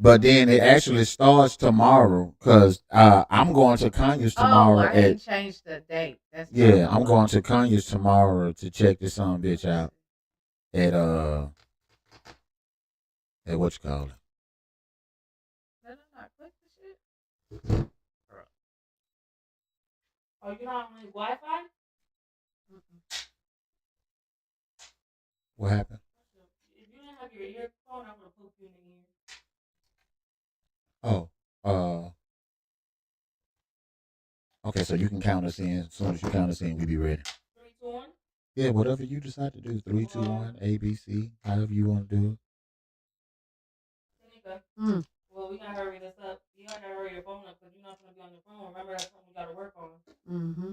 But then it actually starts tomorrow because I'm going to Kanye's Oh, tomorrow I at ain't changed the date. That's probably yeah, I'm why. going to Kanye's tomorrow to check this son Let bitch me out see. at at what you call it. Did I not click the shit? Oh, you not on Wi-Fi? Mm-mm. What happened? If you didn't have your earphone, I would have put you in the ear. Oh, okay, so you can count us in. As soon as you count us in, we be ready. 3, 2, 1. Yeah, whatever you decide to do. Three, two, Well, one, A, B, C, however you want to do it. Tanika. Mm. Well, we gotta hurry this up. You gotta hurry your phone up because you're not gonna be on your phone. Remember, that's something we gotta work on. Mm-hmm.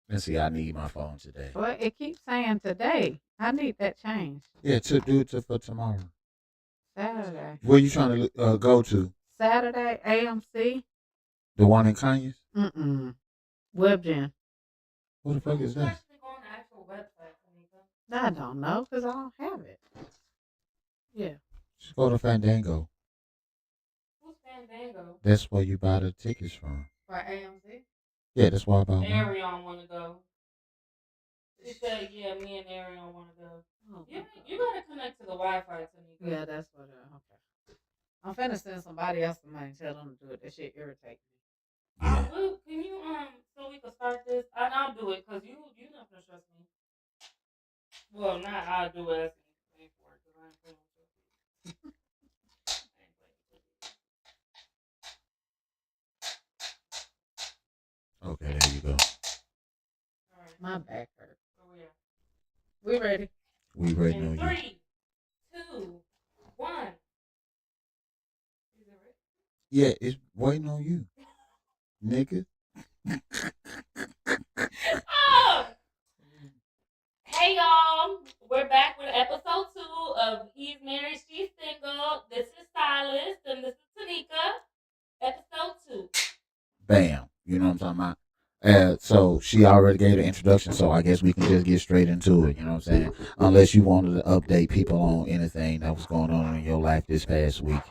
Let's see, I need my phone today. Well, it keeps saying today. I need that changed. Yeah, to do it for tomorrow. Saturday. Where you trying to go to? Saturday, AMC. The one in Kanye's? Mm-mm. WebGen. What the fuck is Who's that? actually go on the actual website, Tanika? I don't know because I don't have it. Yeah. Just go to Fandango. Who's Fandango? That's where you buy the tickets from. For AMC? Yeah, that's why I bought mine. Arion wanna go. She said, yeah, me and Arion wanna go. Oh, You gotta connect to the Wi-Fi, Tanika. yeah, that's what. Okay. I'm finna send somebody else the money. Tell them to do it. That shit irritates me. Yeah. Can you so we can start this? I'll do it because you not gonna trust me. Well, not I'll do it. Pay for it because I ain't paying for it. Okay, there you go. All right. My back hurts. Oh yeah. We ready? We ready In on you. 3, 2, 1. Is it ready? Yeah, it's waiting on you, nigga. Oh! Hey y'all, we're back with episode 2 of He's Married, She's Single. This is Silas and this is Tanika. Episode 2. Bam. You know what I'm talking about? So she already gave the introduction, so I guess we can just get straight into it. You know what I'm saying? Unless you wanted to update people on anything that was going on in your life this past week.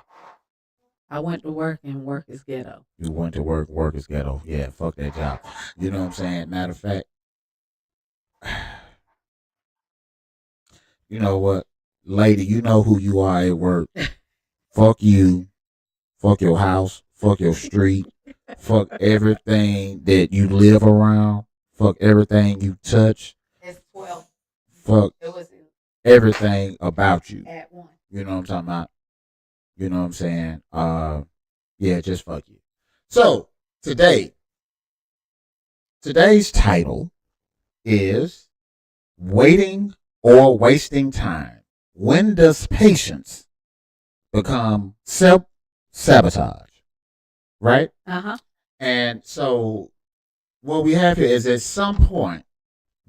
I went to work and work is ghetto. You went to work, work is ghetto. Yeah, fuck that job. You know what I'm saying? Matter of fact, you know what, lady, you know who you are at work. Fuck you. Fuck your house. Fuck your street. Fuck everything that you live around. Fuck everything you touch. It's 12. Fuck It was everything about you. at 1. You know what I'm talking about? You know what I'm saying? Yeah, just fuck you. So today's title is Waiting or Wasting Time. When does patience become self sabotage? Right? Uh-huh. And so what we have here is at some point,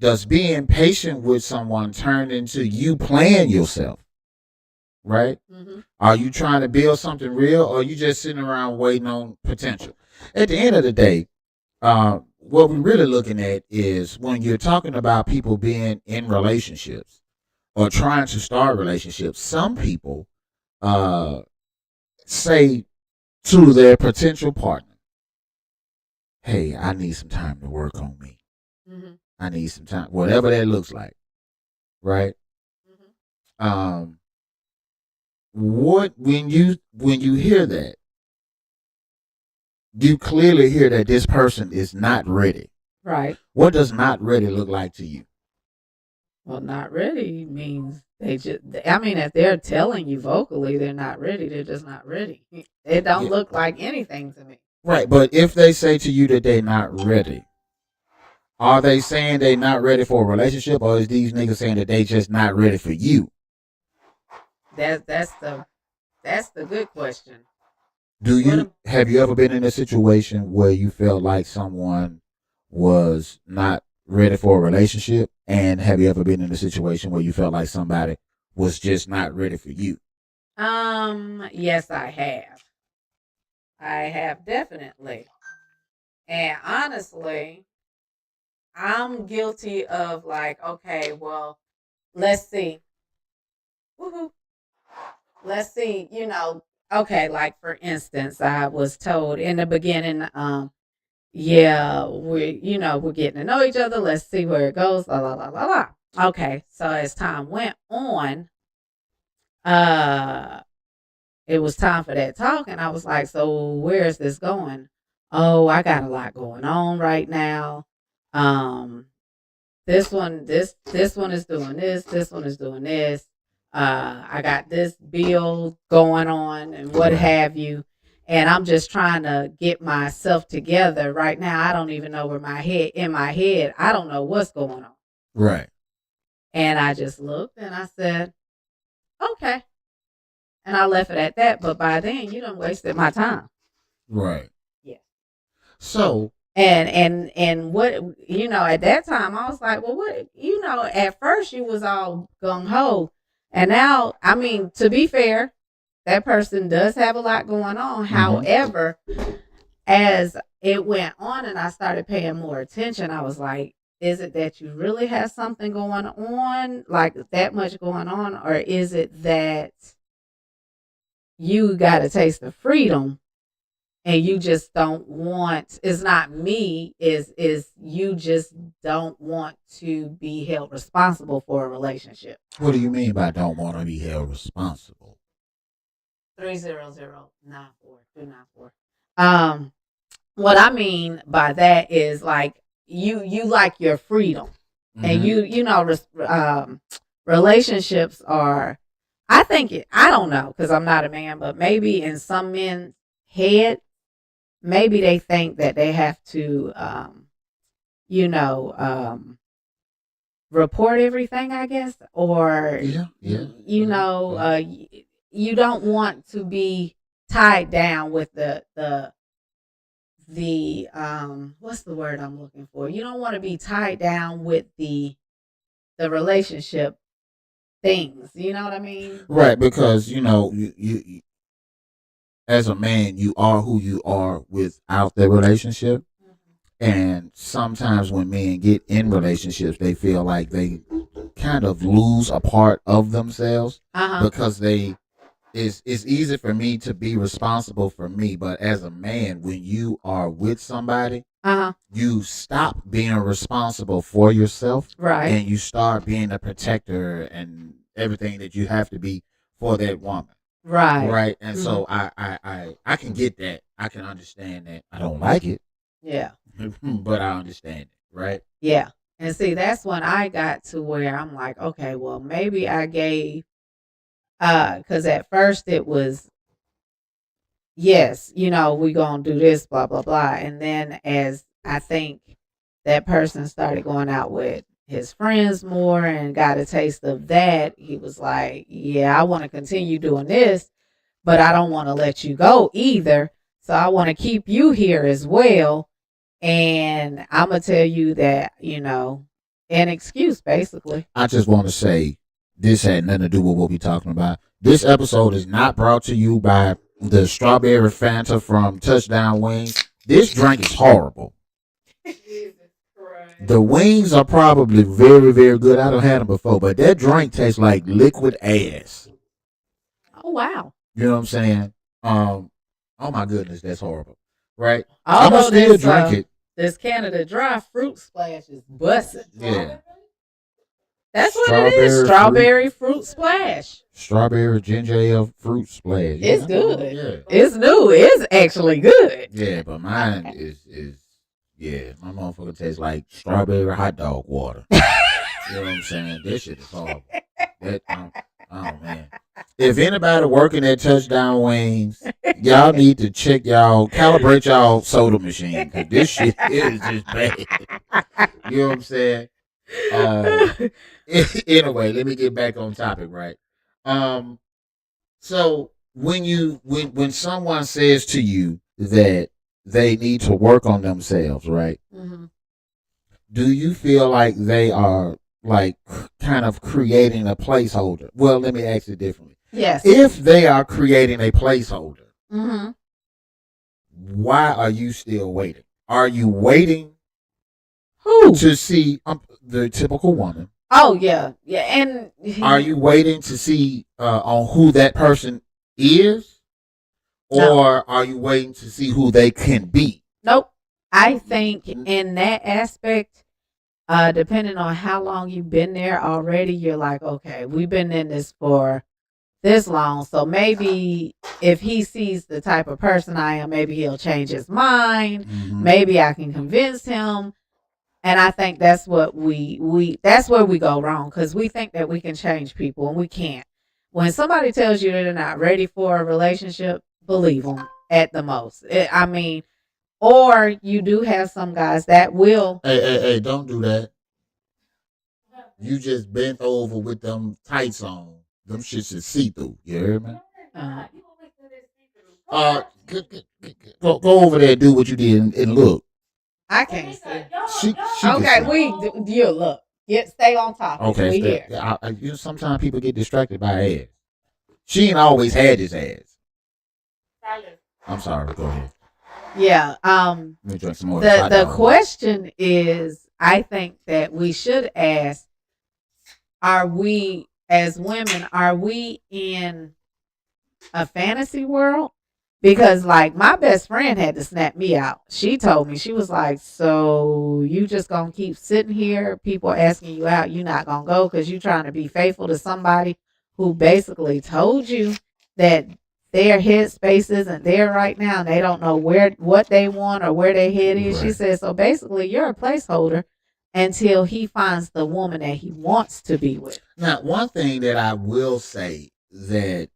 does being patient with someone turn into you playing yourself? Right? Mm-hmm. Are you trying to build something real or are you just sitting around waiting on potential? At the end of the day, what we're really looking at is when you're talking about people being in relationships or trying to start relationships, some people say to their potential partner, hey, I need some time to work on me. Mm-hmm. I need some time, whatever that looks like. Right? Mm-hmm. What when you hear that, you clearly hear that this person is not ready. Right. What does not ready look like to you? Well, not ready means they just, I mean, if they're telling you vocally they're not ready, they're just not ready. It don't Yeah. look like anything to me. Right, but if they say to you that they're not ready, are they saying they're not ready for a relationship, or is these niggas saying that they just not ready for you? That's the good question. Have you ever been in a situation where you felt like someone was not ready for a relationship, and have you ever been in a situation where you felt like somebody was just not ready for you? Yes, I have. I have definitely. And honestly, I'm guilty of like, okay, well, let's see. Woohoo. let's see, okay, like for instance, I was told in the beginning, yeah, we're getting to know each other. Let's see where it goes. La la la la la. Okay, so as time went on, uh, it was time for that talk, and I was like, so where is this going? Oh, I got a lot going on right now. Um, this one is doing this. This one is doing this. I got this bill going on, and what Right. have you. And I'm just trying to get myself together right now. I don't even know where in my head, I don't know what's going on. Right. And I just looked and I said, okay. And I left it at that. But by then, you done wasted my time. Right. Yeah. So And what at that time I was like, well, what at first you was all gung ho, and now I mean, to be fair, that person does have a lot going on. However, as it went on and I started paying more attention, I was like, is it that you really have something going on, like that much going on, or is it that you got a taste of freedom and you just don't want, it's not me, is you just don't want to be held responsible for a relationship? what do you mean by don't want to be held responsible? 300-94294. What I mean by that is like you like your freedom. And relationships are, I think I don't know, because I'm not a man, but maybe in some men's head, maybe they think that they have to, report everything, I guess, or you don't want to be tied down with the what's the word I'm looking for? You don't want to be tied down with the relationship things. You know what I mean? Right, because you as a man, you are who you are without the relationship. And sometimes when men get in relationships, they feel like they kind of lose a part of themselves because it's easy for me to be responsible for me, but as a man, when you are with somebody, you stop being responsible for yourself, right? And you start being a protector and everything that you have to be for that woman, right. And so I can get that, I can understand that. I don't like it, yeah, but I understand it, right? Yeah. And see, that's when I got to where I'm like, okay, well, maybe I gave, because at first it was, yes, we gonna do this, blah blah blah, and then as I think that person started going out with his friends more and got a taste of that, he was like, yeah, I want to continue doing this, but I don't want to let you go either, so I want to keep you here as well. And I'm gonna tell you that, an excuse basically. I just want to say this had nothing to do with what we're talking about. This episode is not brought to you by the strawberry Fanta from Touchdown Wings. This drink is horrible. The wings are probably very, very good. I don't had them before, but that drink tastes like liquid ass. Oh wow! You know what I'm saying? Oh my goodness, that's horrible. Right? I'm gonna still drink it. This Canada Dry fruit splash is busting. Yeah. That's what it is. Strawberry fruit splash. Strawberry ginger ale fruit splash. It's good. Yeah. It's new. It's actually good. Yeah, but mine is my motherfucker tastes like strawberry hot dog water. You know what I'm saying? This shit is horrible. Oh man. If anybody working at Touchdown Wings, y'all need to calibrate y'all soda machine, because this shit is just bad. You know what I'm saying? Anyway, let me get back on topic, right? So when someone says to you that they need to work on themselves, right? Mm-hmm. Do you feel like they are like kind of creating a placeholder? Well, let me ask it differently. Yes. If they are creating a placeholder, mm-hmm. why are you still waiting? Are you waiting Who? to see the typical woman? Oh yeah, yeah. And Are you waiting to see on who that person is, no, or are you waiting to see who they can be? nope. I think in that aspect, depending on how long you've been there already, you're like, okay, we've been in this for this long, so maybe if he sees the type of person I am, maybe he'll change his mind. Mm-hmm. Maybe I can convince him. And I think that's what we that's where we go wrong, because we think that we can change people and we can't. When somebody tells you they're not ready for a relationship, believe them at the most. I mean, or you do have some guys that will. Hey, don't do that. You just bent over with them tights on. Them shits is see through. You hear me? Uh, Go over there, do what you did, and look. I can't see. She Okay, can see. you look. Stay on topic. Okay, We here. you know, sometimes people get distracted by ass. She ain't always had this ass. I'm sorry. Go ahead. Yeah. Let me drink some more. The question is, I think that we should ask: are we as women? Are we in a fantasy world? Because like my best friend had to snap me out. She told me, she was like, so you just gonna keep sitting here, people asking you out, you not gonna go because you trying to be faithful to somebody who basically told you that their headspace isn't there right now and they don't know what they want or where their head is. Right. She said, so basically you're a placeholder until he finds the woman that he wants to be with. Now, one thing that I will say that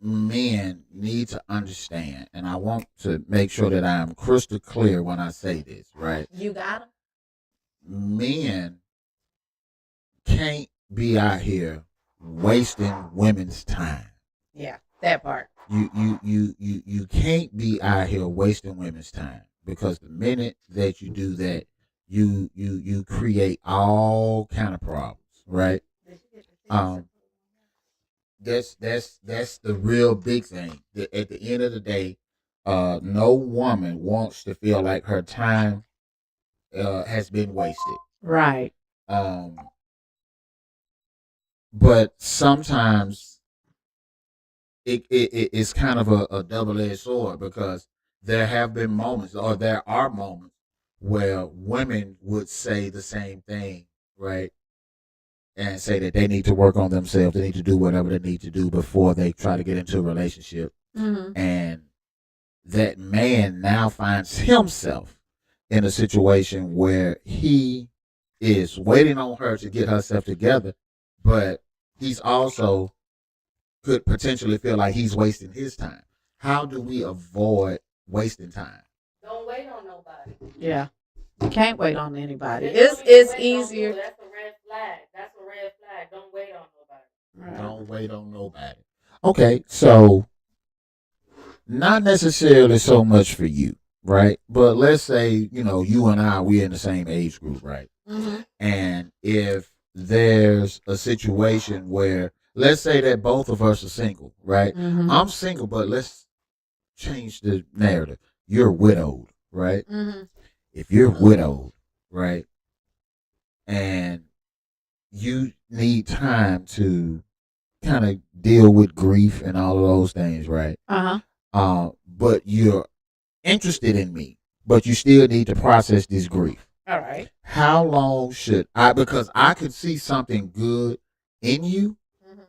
men need to understand, and I want to make sure that I'm crystal clear when I say this, right? You got him? Men can't be out here wasting women's time. Yeah, that part. You can't be out here wasting women's time, because the minute that you do that, you create all kind of problems, right? That's the real big thing. At the end of the day, no woman wants to feel like her time has been wasted. Right. But sometimes it's kind of a double-edged sword, because there have been moments, or there are moments, where women would say the same thing, right? And say that they need to work on themselves. They need to do whatever they need to do before they try to get into a relationship. Mm-hmm. And that man now finds himself in a situation where he is waiting on her to get herself together, but he's also could potentially feel like he's wasting his time. How do we avoid wasting time? Don't wait on nobody. Yeah. You can't wait on anybody. It's easier. That's a red flag. That's a red flag. Don't wait on nobody. Right. Don't wait on nobody. Okay, so not necessarily so much for you, right? But let's say, you and I, we're in the same age group, right? Mm-hmm. And if there's a situation where, let's say that both of us are single, right? Mm-hmm. I'm single, but let's change the narrative. You're widowed, right? Mm-hmm. If you're widowed, right, and you need time to kind of deal with grief and all of those things, right? But you're interested in me, but you still need to process this grief. All right. How long should I? Because I could see something good in you, mm-hmm.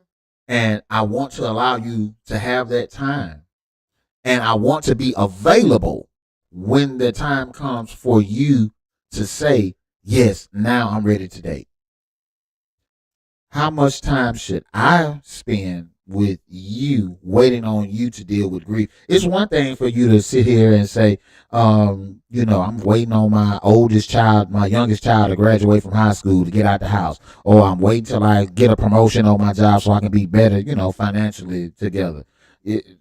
and I want to allow you to have that time, and I want to be available when the time comes for you to say, yes, now I'm ready to date. How much time should I spend with you, waiting on you to deal with grief? It's one thing for you to sit here and say, I'm waiting on my youngest child to graduate from high school to get out the house. Or I'm waiting till I get a promotion on my job so I can be better, financially together.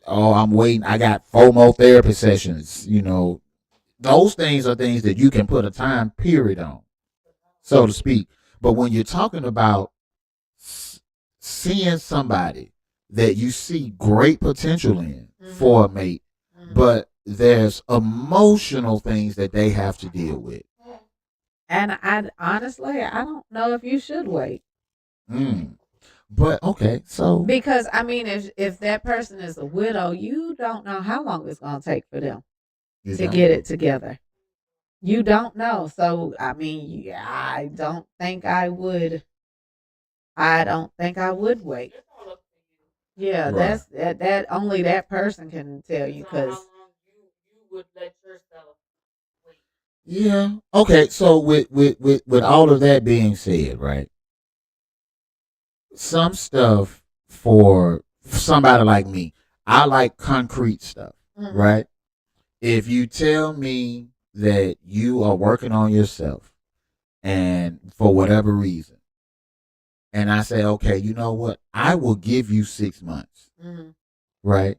I'm waiting. I got 4 more therapy sessions. Those things are things that you can put a time period on, so to speak. But when you're talking about seeing somebody that you see great potential in, mm-hmm. for a mate, mm-hmm. but there's emotional things that they have to deal with. And I honestly, I don't know if you should wait. But okay, so Because I mean, if that person is a widow, you don't know how long it's gonna take for them to get it together. You don't know. So I mean, yeah, I don't think I would wait. Yeah, Right. that only that person can tell you So how because long you would let yourself wait? Yeah. Okay. So with all of that being said, right? Some stuff for somebody like me, I like concrete stuff, right? If you tell me that you are working on yourself and for whatever reason, and I say, okay, you know what? I will give you 6 months, right?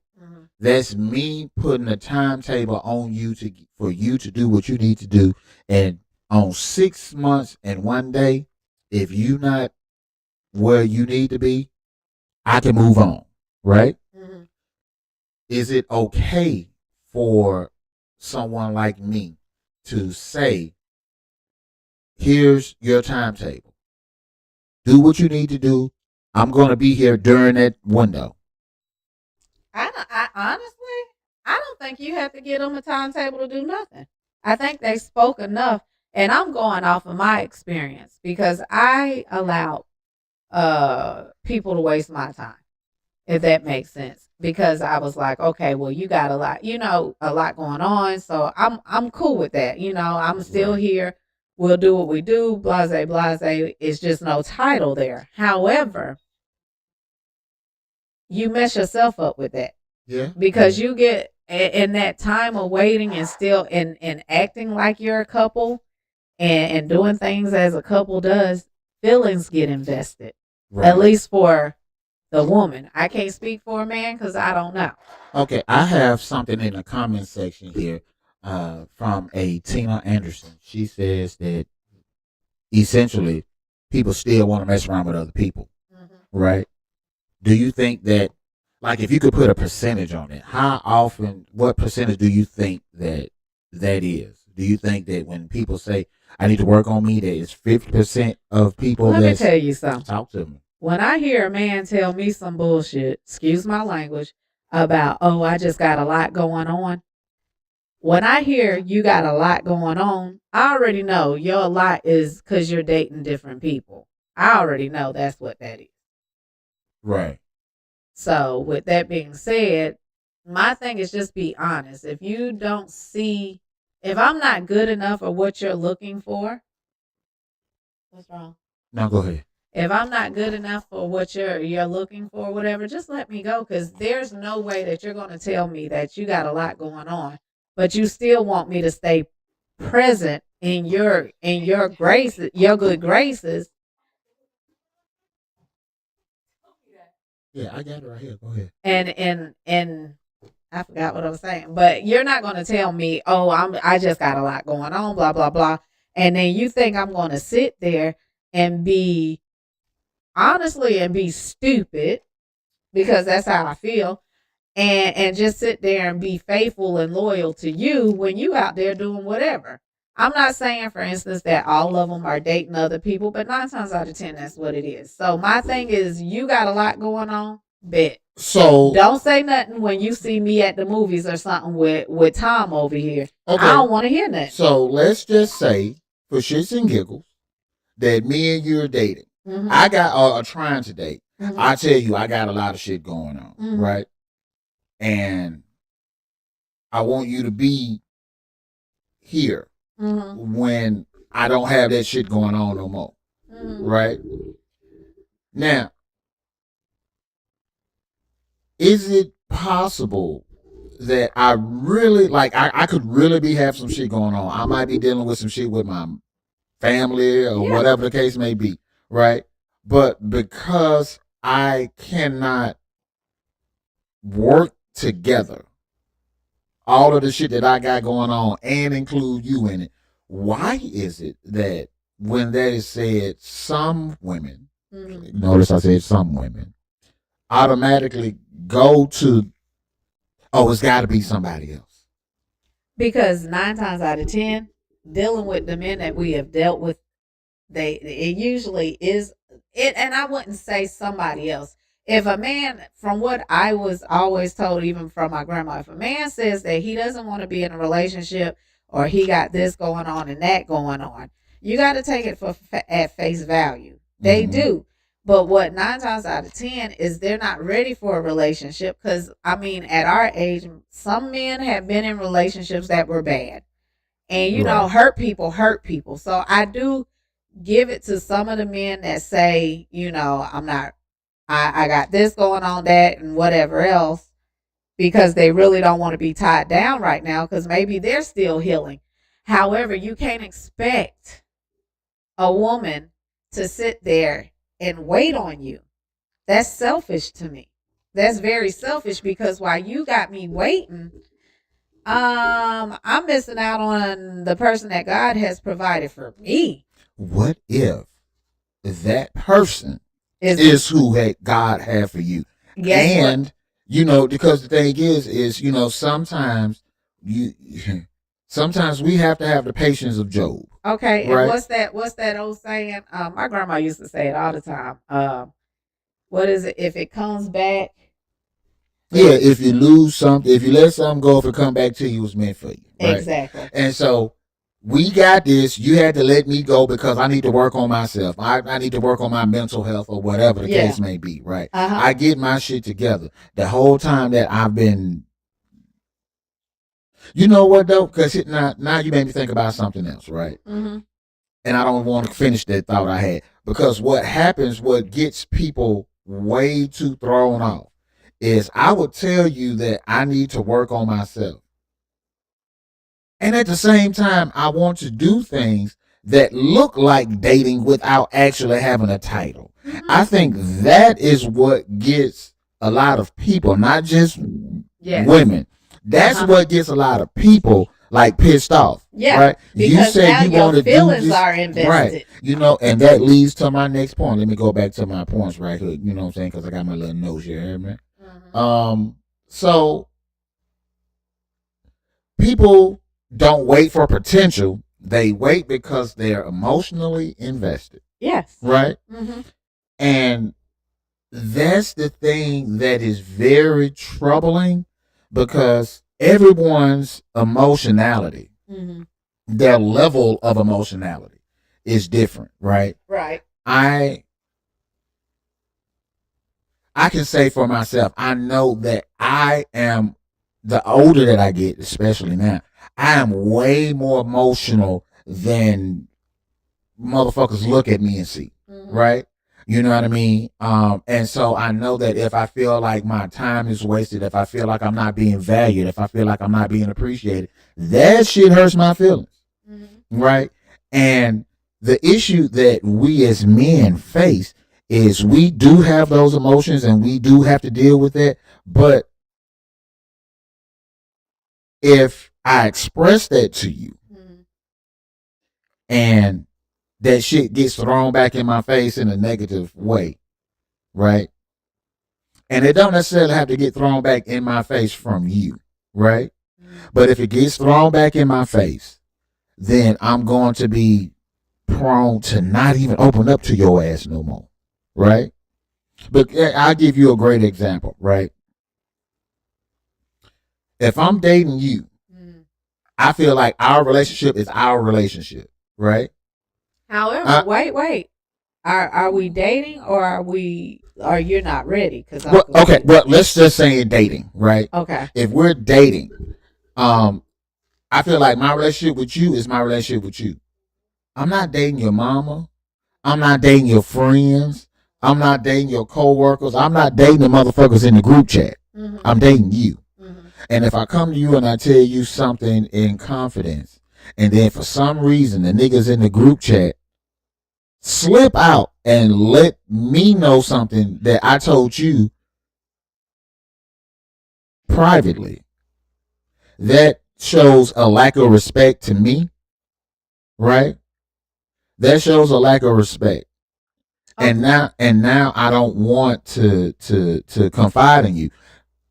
That's me putting a timetable on you for you to do what you need to do. And on 6 months and one day, if you not where you need to be, I can move on, right? Is it okay for someone like me to say, here's your timetable. Do what you need to do. I'm going to be here during that window. I honestly, I don't think you have to give them a timetable to do nothing. I think they spoke enough, and I'm going off of my experience because I allowed people to waste my time, if that makes sense. Because I was like, okay, well, you got a lot going on, so I'm cool with that. I'm still here. We'll do what we do. Blase, blase. It's just no title there. However, you mess yourself up with that. Yeah. Because you get in that time of waiting and still and acting like you're a couple and doing things as a couple does, feelings get invested. Right. At least for the woman. I can't speak for a man because I don't know. Okay, I have something in the comment section here from a Tina Anderson. She says that essentially people still want to mess around with other people, right? Do you think that, like, if you could put a percentage on it, how often, what percentage do you think that is? Do you think that when people say, I need to work on me, that it's 50% of people? Let me tell you something. Talk to me. When I hear a man tell me some bullshit, excuse my language, about, oh, I just got a lot going on. When I hear you got a lot going on, I already know your lot is because you're dating different people. I already know that's what that is. Right. So with that being said, my thing is just be honest. If you don't see, if I'm not good enough for what you're looking for, what's wrong? No, go ahead. If I'm not good enough for what you're looking for, whatever, just let me go. Because there's no way that you're going to tell me that you got a lot going on, but you still want me to stay present in your graces, your good graces. Yeah, I got it right here. Go ahead. And I forgot what I was saying, but you're not going to tell me, oh, I just got a lot going on, blah blah blah, and then you think I'm going to sit there and be honestly and be stupid because that's how I feel, and just sit there and be faithful and loyal to you when you out there doing whatever. I'm not saying, for instance, that all of them are dating other people, but 9 times out of 10, that's what it is. So my thing is, you got a lot going on, bet. So don't say nothing when you see me at the movies or something with Tom over here. Okay. I don't want to hear nothing. So let's just say, for shits and giggles, that me and you are dating. I got trying to date. I tell you, I got a lot of shit going on, right? And I want you to be here when I don't have that shit going on no more, right? Now, is it possible that I really, like, I could really have some shit going on? I might be dealing with some shit with my family or whatever the case may be, right? But because I cannot work together all of the shit that I got going on and include you in it, why is it that when that is said, some women, notice I said some women, automatically go to, oh, it's got to be somebody else? Because 9 times out of 10, dealing with the men that we have dealt with, it usually is it, and I wouldn't say somebody else. If a man, from what I was always told, even from my grandma, if a man says that he doesn't want to be in a relationship or he got this going on and that going on, you got to take it at face value. They do. But what 9 times out of 10 is they're not ready for a relationship because, I mean, at our age, some men have been in relationships that were bad. And, you know, hurt people. So I do give it to some of the men that say, you know, I got this going on, that, and whatever else, because they really don't want to be tied down right now because maybe they're still healing. However, you can't expect a woman to sit there and wait on you. That's selfish to me. That's very selfish because while you got me waiting, I'm missing out on the person that God has provided for me. What if that person is who God had for you? And what? You know, because the thing is, you know, sometimes we have to have the patience of Job. Okay, right? And what's that old saying? My grandma used to say it all the time. What is it? If it comes back. Yeah, if you lose something, if you let something go, if it come back to you, it was meant for you. Right? Exactly. And so we got this. You had to let me go because I need to work on myself. I need to work on my mental health or whatever the case may be, right? I get my shit together. The whole time that I've been, you know what though? Because now you made me think about something else, right? Mm-hmm. And I don't want to finish that thought I had. Because what happens, what gets people way too thrown off is I would tell you that I need to work on myself. And at the same time, I want to do things that look like dating without actually having a title. Mm-hmm. I think that is what gets a lot of people, not just women. That's what gets a lot of people like pissed off. Yeah. Right? You say you want to do this. Are invested. Right. You know, and that leads to my next point. Let me go back to my points right here. You know what I'm saying? Because I got my little nose here, man. Mm-hmm. So people don't wait for potential. They wait because they're emotionally invested. Yes. Right? Mm-hmm. And that's the thing that is very troubling because everyone's emotionality, their level of emotionality is different, right? Right. I can say for myself, I know that I am, the older that I get, especially now, I am way more emotional than motherfuckers look at me and see, right? You know what I mean? And so I know that if I feel like my time is wasted, if I feel like I'm not being valued, if I feel like I'm not being appreciated, that shit hurts my feelings, right? And the issue that we as men face is we do have those emotions and we do have to deal with that. But if I express that to you and that shit gets thrown back in my face in a negative way, right? And it don't necessarily have to get thrown back in my face from you, right? But if it gets thrown back in my face, then I'm going to be prone to not even open up to your ass no more, right? But I'll give you a great example, right? If I'm dating you, I feel like our relationship is our relationship, right? However, wait. Are we dating or are you not ready? Well, let's just say dating, right? Okay. If we're dating, I feel like my relationship with you is my relationship with you. I'm not dating your mama. I'm not dating your friends. I'm not dating your coworkers. I'm not dating the motherfuckers in the group chat. I'm dating you. And if I come to you and I tell you something in confidence, and then for some reason the niggas in the group chat slip out and let me know something that I told you privately, that shows a lack of respect to me, right? That shows a lack of respect. Okay. And now I don't want to confide in you.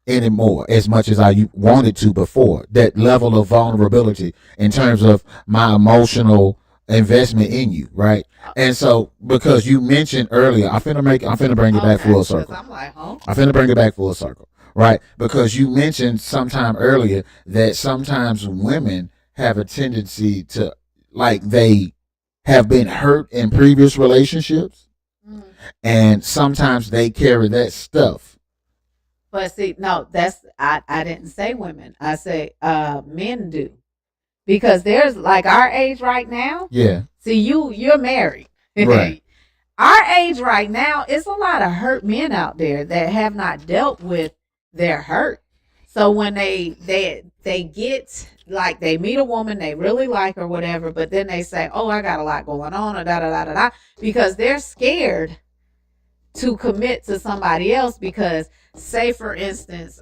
anymore as much as I wanted to before. That level of vulnerability in terms of my emotional investment in you, right? And so because you mentioned earlier, I'm finna bring it back full circle. I'm like, huh? I'm finna bring it back full circle, right? Because you mentioned sometime earlier that sometimes women have a tendency to, like, they have been hurt in previous relationships, and sometimes they carry that stuff. But see, no, that's I didn't say women. I say men do. Because there's like our age right now. Yeah. See, you're married. Right. Our age right now, it's a lot of hurt men out there that have not dealt with their hurt. So when they get, like, they meet a woman they really like or whatever, but then they say, "Oh, I got a lot going on," or da da da da da, because they're scared to commit to somebody else. Because, say for instance,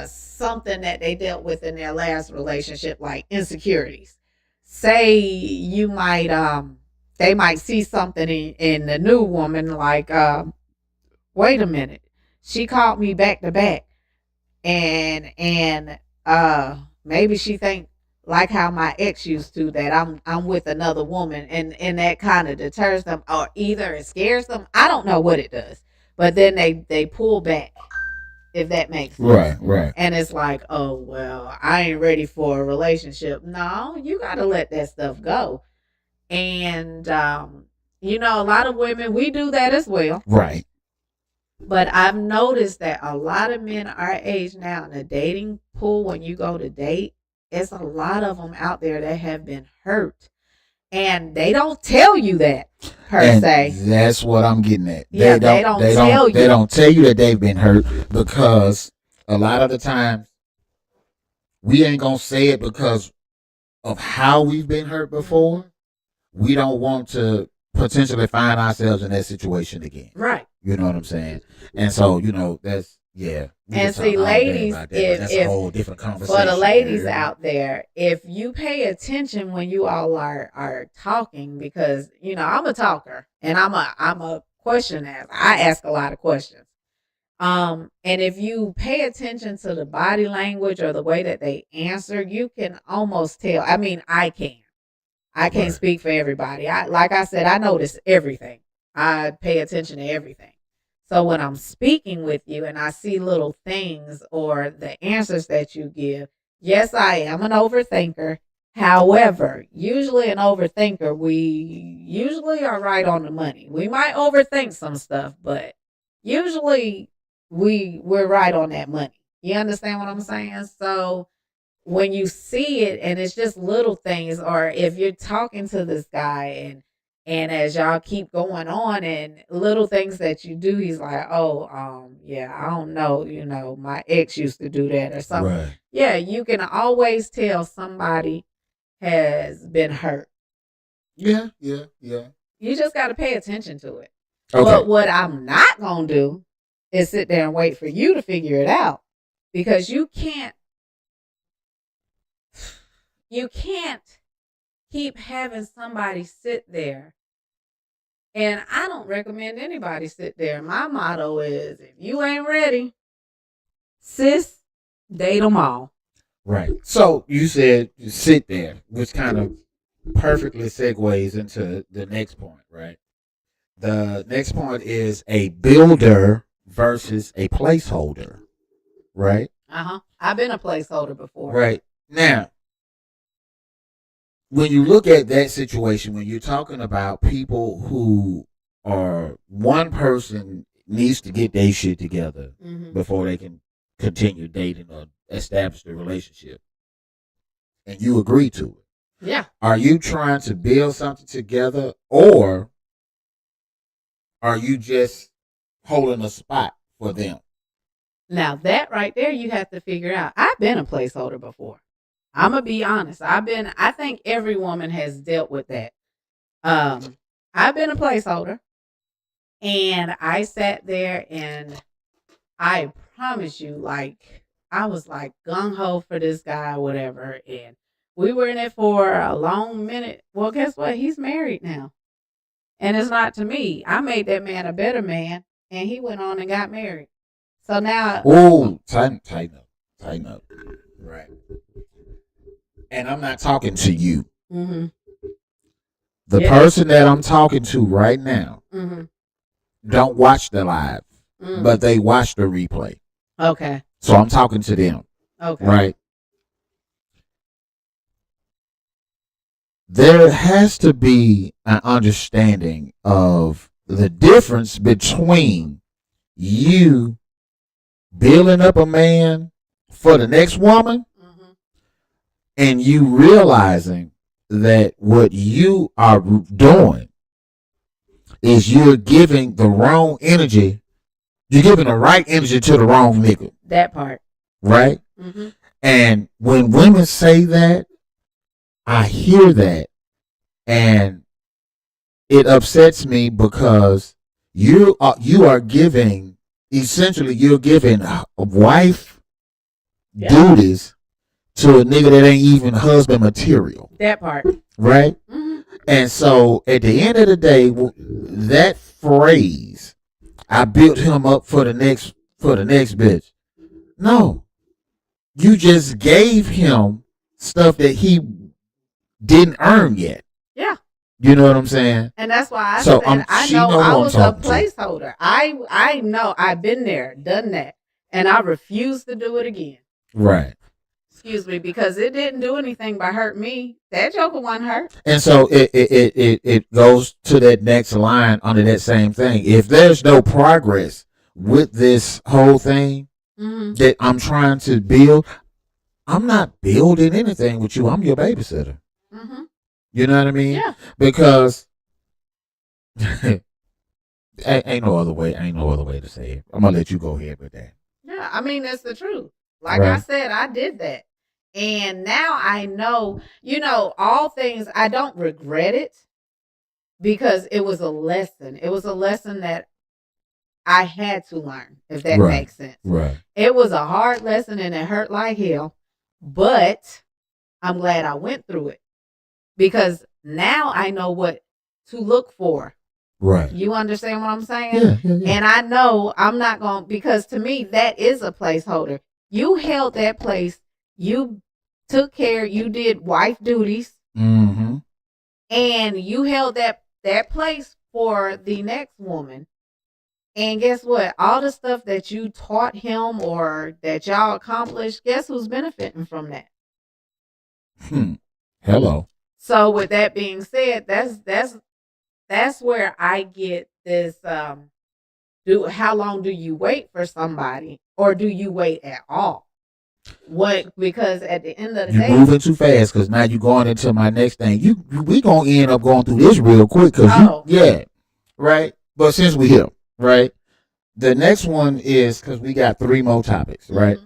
something that they dealt with in their last relationship, like insecurities. Say you might they might see something in the new woman, like, wait a minute, she called me back to back, and maybe she think like how my ex used to, that I'm with another woman, and that kind of deters them, or either it scares them. I don't know what it does, but then they pull back, if that makes sense. Right. And it's like, oh, well, I ain't ready for a relationship. No, you got to let that stuff go. And, a lot of women, we do that as well. Right. But I've noticed that a lot of men our age now in the dating pool, when you go to date, it's a lot of them out there that have been hurt. And they don't tell you that, per se. That's what I'm getting at. Yeah, they don't tell you. They don't tell you that they've been hurt, because a lot of the times we ain't gonna say it because of how we've been hurt before. We don't want to potentially find ourselves in that situation again. Right. You know what I'm saying? And so, that's, yeah. And see, ladies, that's a whole different conversation. For the ladies out there, if you pay attention when you all are talking, because I'm a talker and I'm a question asker. I ask a lot of questions. And if you pay attention to the body language or the way that they answer, you can almost tell. I mean, I can't Right. speak for everybody. Like I said, I notice everything. I pay attention to everything. So when I'm speaking with you and I see little things or the answers that you give, yes, I am an overthinker. However, usually an overthinker, we usually are right on the money. We might overthink some stuff, but usually we're right on that money. You understand what I'm saying? So when you see it and it's just little things, or if you're talking to this guy and as y'all keep going on and little things that you do, he's like, oh, yeah, I don't know, my ex used to do that or something. Right. Yeah, you can always tell somebody has been hurt. Yeah. You just got to pay attention to it. Okay. But what I'm not going to do is sit there and wait for you to figure it out, because you can't keep having somebody sit there. And I don't recommend anybody sit there. My motto is, if you ain't ready, sis, date them all. Right. So you said you sit there, which kind of perfectly segues into the next point, right? The next point is a builder versus a placeholder, right? I've been a placeholder before. Right. Now, when you look at that situation, when you're talking about people who are, one person needs to get their shit together before they can continue dating or establish the relationship, and you agree to it. Yeah. Are you trying to build something together, or are you just holding a spot for them? Now that right there, you have to figure out. I've been a placeholder before. I'm gonna be honest. I think every woman has dealt with that. I've been a placeholder, and I sat there, and I promise you, like, I was like gung ho for this guy, or whatever, and we were in it for a long minute. Well, guess what? He's married now, and it's not to me. I made that man a better man, and he went on and got married. So now, Oh, tighten up. Right. And I'm not talking to you. mm-hmm. The Yeah. person that I'm talking to right now Mm-hmm. don't watch the live, Mm-hmm. but they watch the replay. Okay. So I'm talking to them. Okay. Right. There has to be an understanding of the difference between you building up a man for the next woman Mm-hmm. and you realizing that what you are doing is you're giving the wrong energy. You're giving the right energy to the wrong nigga. That part. Right? Mm-hmm. And when women say that, I hear that and it upsets me because you are giving, essentially you're giving a wife duties to a nigga that ain't even husband material. That part. Right? Mm-hmm. And so at the end of the day, that phrase, I built him up for the next bitch. No. You just gave him stuff that he didn't earn yet. Yeah. You know what I'm saying? And that's why I So said I know who I I'm was a talking to. placeholder. I know I've been there, done that, and I refuse to do it again. Right. Excuse me, because it didn't do anything by hurt me. That joker wasn't hurt. And so it goes to that next line under that same thing. If there's no progress with this whole thing that I'm trying to build, I'm not building anything with you. I'm your babysitter. Mm-hmm. You know what I mean? Yeah. Because ain't no other way to say it. I'm gonna let you go ahead with that. Yeah, I mean that's the truth. Like I said, I did that. And now I know, all things, I don't regret it because it was a lesson. It was a lesson that I had to learn, if that makes sense. Right. It was a hard lesson and it hurt like hell, but I'm glad I went through it because now I know what to look for. Right. You understand what I'm saying? Yeah. And I know I'm not going to, because to me, that is a placeholder. You held that place. You took care. You did wife duties. Mm-hmm. And you held that place for the next woman. And guess what? All the stuff that you taught him or that y'all accomplished, guess who's benefiting from that? Hello. So with that being said, that's where I get this how long do you wait for somebody or do you wait at all? Because at the end of the day, you're moving too fast because now you're going into my next thing. We gonna end up going through this real quick because right. But since we here, right, the next one is because we got 3 more topics, right?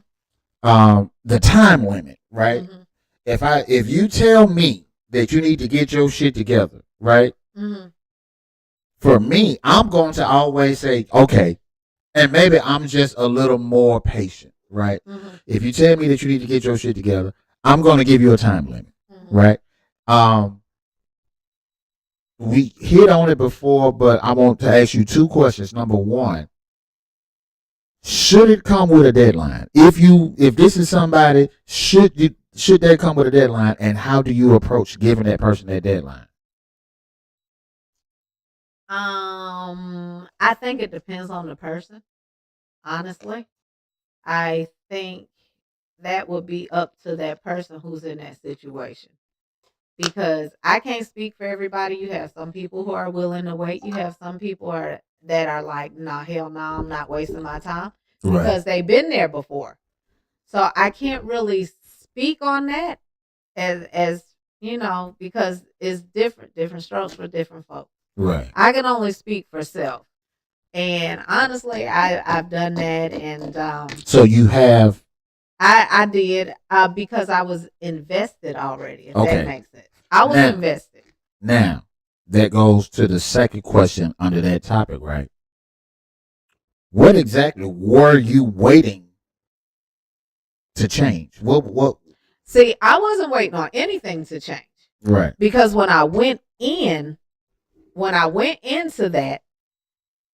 Mm-hmm. The time limit, right? Mm-hmm. If you tell me that you need to get your shit together, right? Mm-hmm. For me, I'm going to always say okay, and maybe I'm just a little more patient. Right. Mm-hmm. If you tell me that you need to get your shit together, I'm going to give you a time limit. Mm-hmm. Right. We hit on it before, but I want to ask you 2 questions. Number 1, should it come with a deadline? If this is somebody, should that come with a deadline, and how do you approach giving that person that deadline? I think it depends on the person, honestly. I think that would be up to that person who's in that situation. Because I can't speak for everybody. You have some people who are willing to wait. You have some people that are like, nah, hell no, I'm not wasting my time. Because they've been there before. So I can't really speak on that as because it's different strokes for different folks. Right. I can only speak for self. And honestly, I've done that, and so you have. I did because I was invested already. If that makes sense, I was invested. Now that goes to the second question under that topic, right? What exactly were you waiting to change? What? See, I wasn't waiting on anything to change, right? Because when I went into that,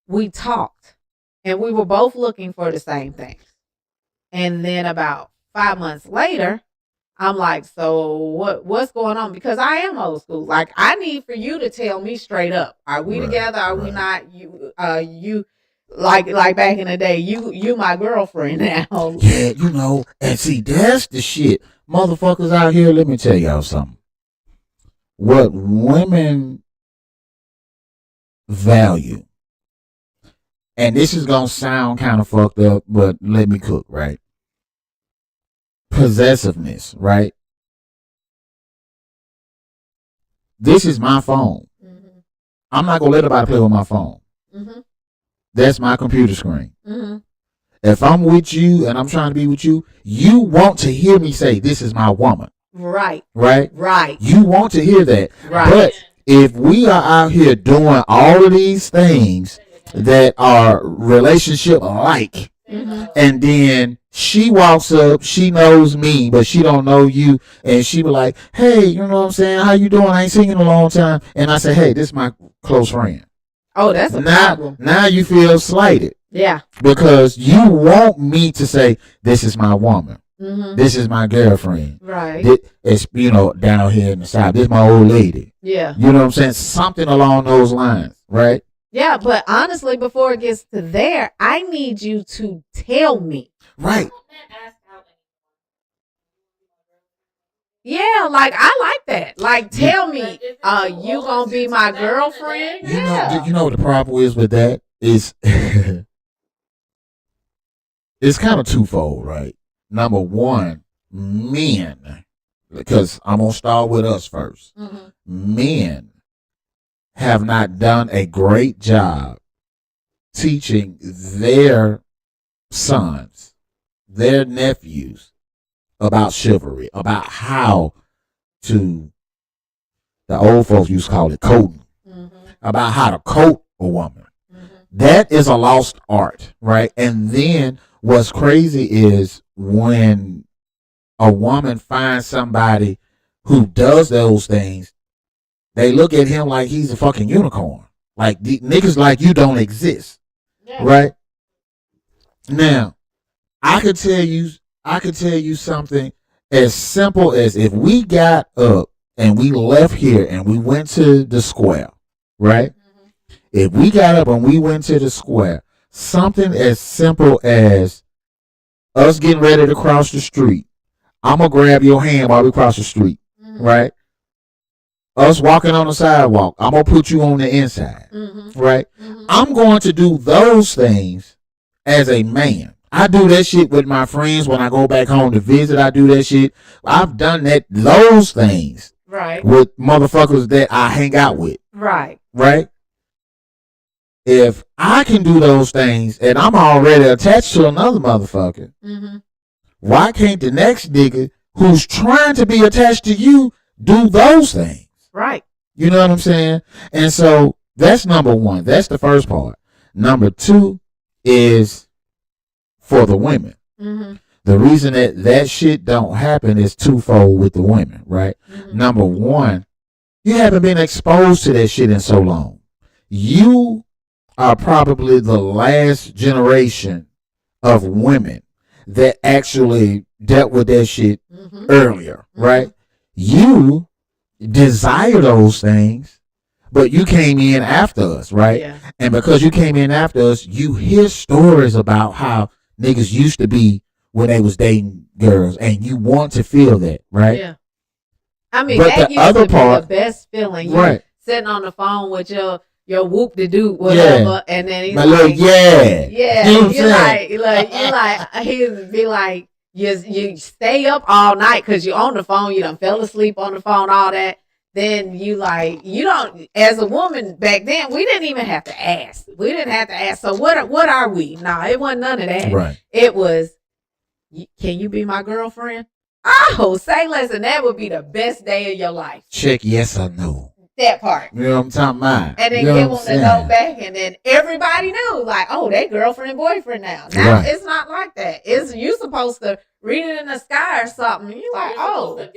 we talked. and we were both looking for the same thing. And then about 5 months later, I'm like, so what's going on? Because I am old school. Like, I need for you to tell me straight up. Are we together? Are we not? You like back in the day, you my girlfriend now. Yeah, and see, that's the shit. Motherfuckers out here, let me tell y'all something. What women value, and this is gonna sound kind of fucked up, but let me cook, right? Possessiveness, right? This is my phone. Mm-hmm. I'm not gonna let nobody play with my phone. Mm-hmm. That's my computer screen. Mm-hmm. If I'm with you and I'm trying to be with you, you want to hear me say, "This is my woman." Right. Right. Right. You want to hear that. Right. But if we are out here doing all of these things that are relationship like, mm-hmm. and then she walks up, she knows me, but she don't know you, and she be like, "Hey, you know what I'm saying? How you doing? I ain't seen you in a long time." And I say, "Hey, this is my close friend." Oh, that's a problem. Now you feel slighted. Yeah. Because you want me to say, "This is my woman. Mm-hmm. This is my girlfriend." Right. It's, down here in the South. This is my old lady. Yeah. You know what I'm saying? Something along those lines, right? Yeah, but honestly, before it gets to there, I need you to tell me. Right. Yeah, like, I like that. Like, tell me, you gonna be my girlfriend? You know what the problem is with that? Is it's kind of twofold, right? Number one, men, because I'm going to start with us first. Mm-hmm. Men have not done a great job teaching their sons, their nephews, about chivalry, about how to, the old folks used to call it coating, mm-hmm. about how to coat a woman. Mm-hmm. That is a lost art, right? And then what's crazy is when a woman finds somebody who does those things, they look at him like he's a fucking unicorn. Like, the niggas like you don't exist. Yeah. Right? Now, I could tell you something as simple as if we got up and we left here and we went to the square, right? Mm-hmm. If we got up and we went to the square, something as simple as us getting ready to cross the street, I'm going to grab your hand while we cross the street, mm-hmm. right? Us walking on the sidewalk, I'm going to put you on the inside, mm-hmm. right? Mm-hmm. I'm going to do those things as a man. I do that shit with my friends when I go back home to visit. I do that shit. I've done those things, right, with motherfuckers that I hang out with. Right. Right? If I can do those things and I'm already attached to another motherfucker, mm-hmm. why can't the next nigga who's trying to be attached to you do those things? Right. You know what I'm saying? And so that's number one. That's the first part. Number two is for the women. Mm-hmm. The reason that shit don't happen is twofold with the women, right? Mm-hmm. Number one, you haven't been exposed to that shit in so long. You are probably the last generation of women that actually dealt with that shit mm-hmm. earlier, right? Mm-hmm. You desire those things, but you came in after us, right? Yeah. And because you came in after us, you hear stories about how niggas used to be when they was dating girls, and you want to feel that, right? Yeah. I mean, but that used to be the best feeling. You right. Sitting on the phone with your whoop-de-doo, whatever, yeah. And then he's my like, little, yeah. Yeah, you like, he'd be like, you stay up all night because you're on the phone, you done fell asleep on the phone, all that. Then you don't, as a woman back then, we didn't even have to ask. We didn't have to ask. So what are we? No, it wasn't none of that. Right. It was, can you be my girlfriend? Oh, say less, and that would be the best day of your life. Check yes or no. That part. You know what I'm talking about? And then give them the note back, and then everybody knew, like, oh, they girlfriend, boyfriend now. Now right. It's not like that. It's you supposed to read it in the sky or something. And you're like, oh,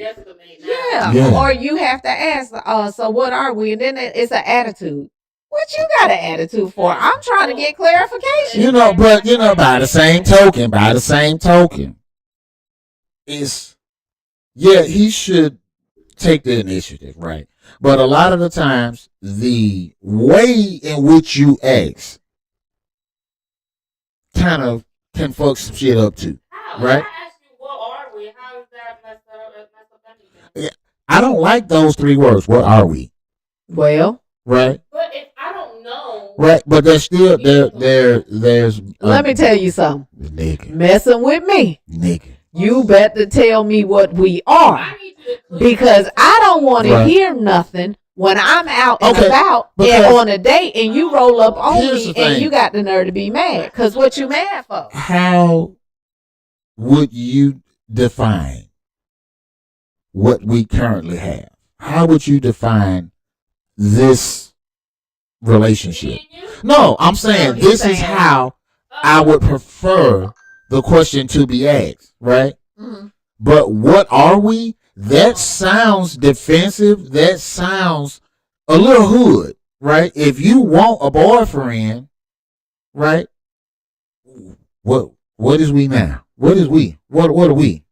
yeah. Or you have to ask, so what are we? And then it's an attitude. What you got an attitude for? I'm trying to get clarification. But by the same token, is he should take the initiative, right? But a lot of the times, the way in which you ask kind of can fuck some shit up too, right? I asked you, what are we? How is that messed up anything? Yeah, I don't like those three words. What are we? Well, right. But if I don't know, right? But there's still there's. Let me tell you something. Nigga. Messing with me, nigga. You better tell me what we are, because I don't want to hear nothing when I'm out and about and on a date, and you roll up on me and you got the nerve to be mad. Because what you mad for? How would you define what we currently have? How would you define this relationship? No, I'm saying this is how I would prefer the question to be asked, right? Mm-hmm. But what are we? That sounds defensive. That sounds a little hood, right? If you want a boyfriend, right? What is we now? What is we? What are we?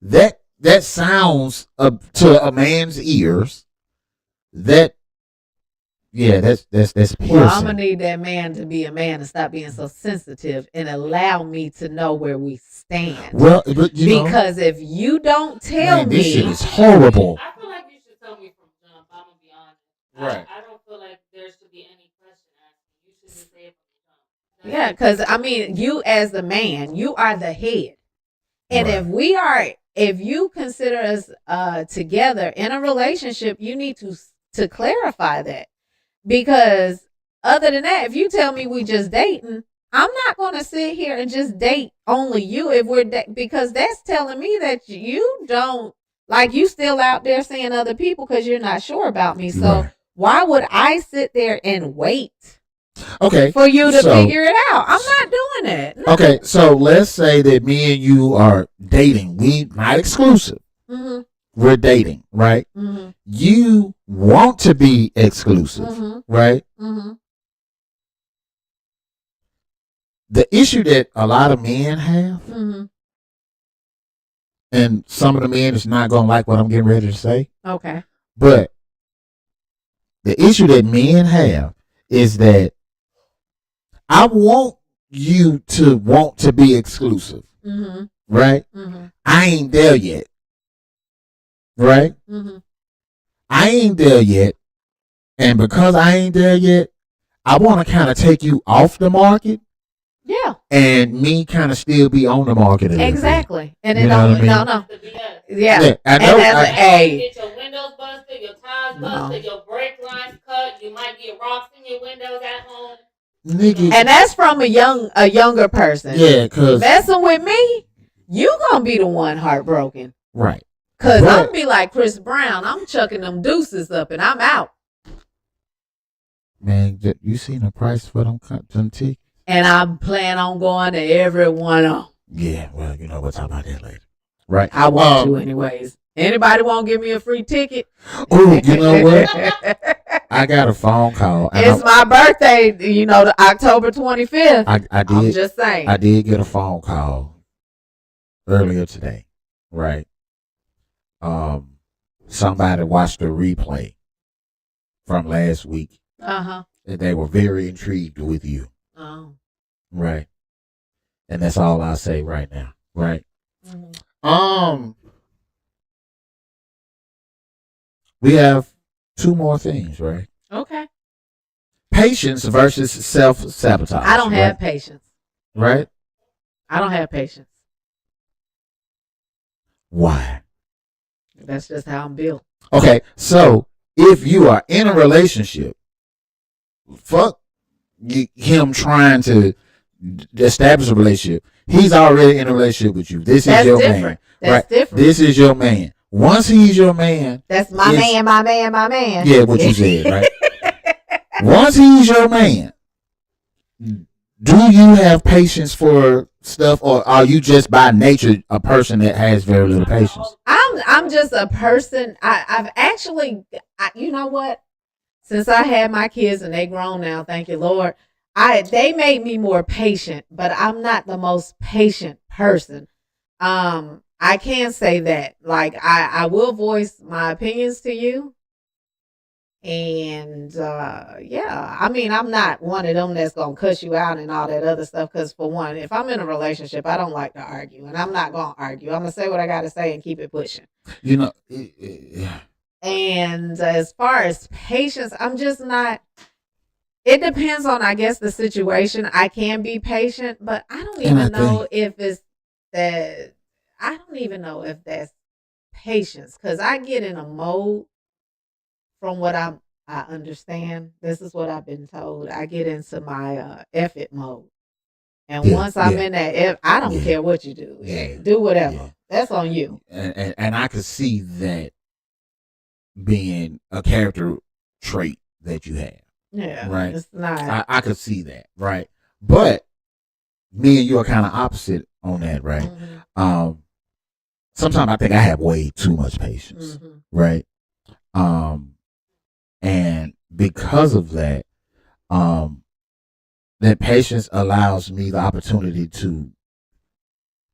That sounds to a man's ears. That's piercing. Well, I'm gonna need that man to be a man and stop being so sensitive and allow me to know where we stand. Well, but because if you don't tell me, this shit is horrible. I feel like you should tell me from jump. I'm gonna be honest. Right. I don't feel like there should be any question asked. You should just say it from jump. Yeah, because I mean, you as the man, you are the head, and if you consider us together in a relationship, you need to clarify that. Because other than that, if you tell me we just dating, I'm not going to sit here and just date only you if we're because that's telling me that you don't, like, you still out there seeing other people because you're not sure about me. So why would I sit there and wait for you to figure it out? I'm not doing it. No. Okay, so let's say that me and you are dating. We not exclusive. Mm-hmm. We're dating, right? Mm-hmm. You want to be exclusive, right? Mm-hmm. The issue that a lot of men have, and some of the men is not going to like what I'm getting ready to say. Okay. But the issue that men have is that I want you to want to be exclusive, right? Mm-hmm. I ain't there yet. Right? Mm-hmm. I ain't there yet. And because I ain't there yet, I want to kind of take you off the market. Yeah. And me kind of still be on the market. Exactly. And it no. Yeah. I know. Get your windows busted, your tires busted, your brake lines cut. You might get rocks in your windows at home. Nigga. And that's from a younger person. Yeah, because messing with me, you going to be the one heartbroken. Right. Because I'm going to be like Chris Brown. I'm chucking them deuces up and I'm out. Man, you seen the price for them tickets? And I'm planning on going to every one of them. Yeah, well, we'll talk about that later. Right. I want to anyways. Anybody want to give me a free ticket? Oh, you know what? I got a phone call. It's my birthday, the October 25th. I did. I'm just saying. I did get a phone call earlier today. Right. Somebody watched a replay from last week. And they were very intrigued with you. Oh. Right. And that's all I'll say right now. Right. Mm-hmm. We have two more things, right? Okay. Patience versus self-sabotage. I don't have patience. Right? I don't have patience. Why? That's just how I'm built. Okay, so if you are in a relationship, fuck him trying to establish a relationship. He's already in a relationship with you. This is your man. That's different. This is your man. Once he's your man. That's my man. Yeah, what you said, right? Once he's your man, do you have patience for stuff, or are you just by nature a person that has very little patience? I'm just a person. I've actually, you know what? since I had my kids and they grown now, thank you, Lord, they made me more patient, but I'm not the most patient person. I can say that. Like I will voice my opinions to you. And yeah, I mean, I'm not one of them that's gonna cuss you out and all that other stuff. Because for one, if I'm in a relationship, I don't like to argue, and I'm not gonna argue. I'm gonna say what I gotta say and keep it pushing. You know, And as far as patience, I'm just not. It depends on, I guess, the situation. I can be patient, but I don't even know if it's that. I don't even know if that's patience because I get in a mode from what I understand. This is what I've been told. I get into my effort mode. And once I'm in that, I don't care what you do. Do whatever. Yeah. That's on you. And I could see that being a character trait that you have. Yeah. Right. It's not. I could see that. Right. But me and you are kind of opposite on that. Right. Mm-hmm. Sometimes I think I have way too much patience. Mm-hmm. Right. And because of that, that patience allows me the opportunity to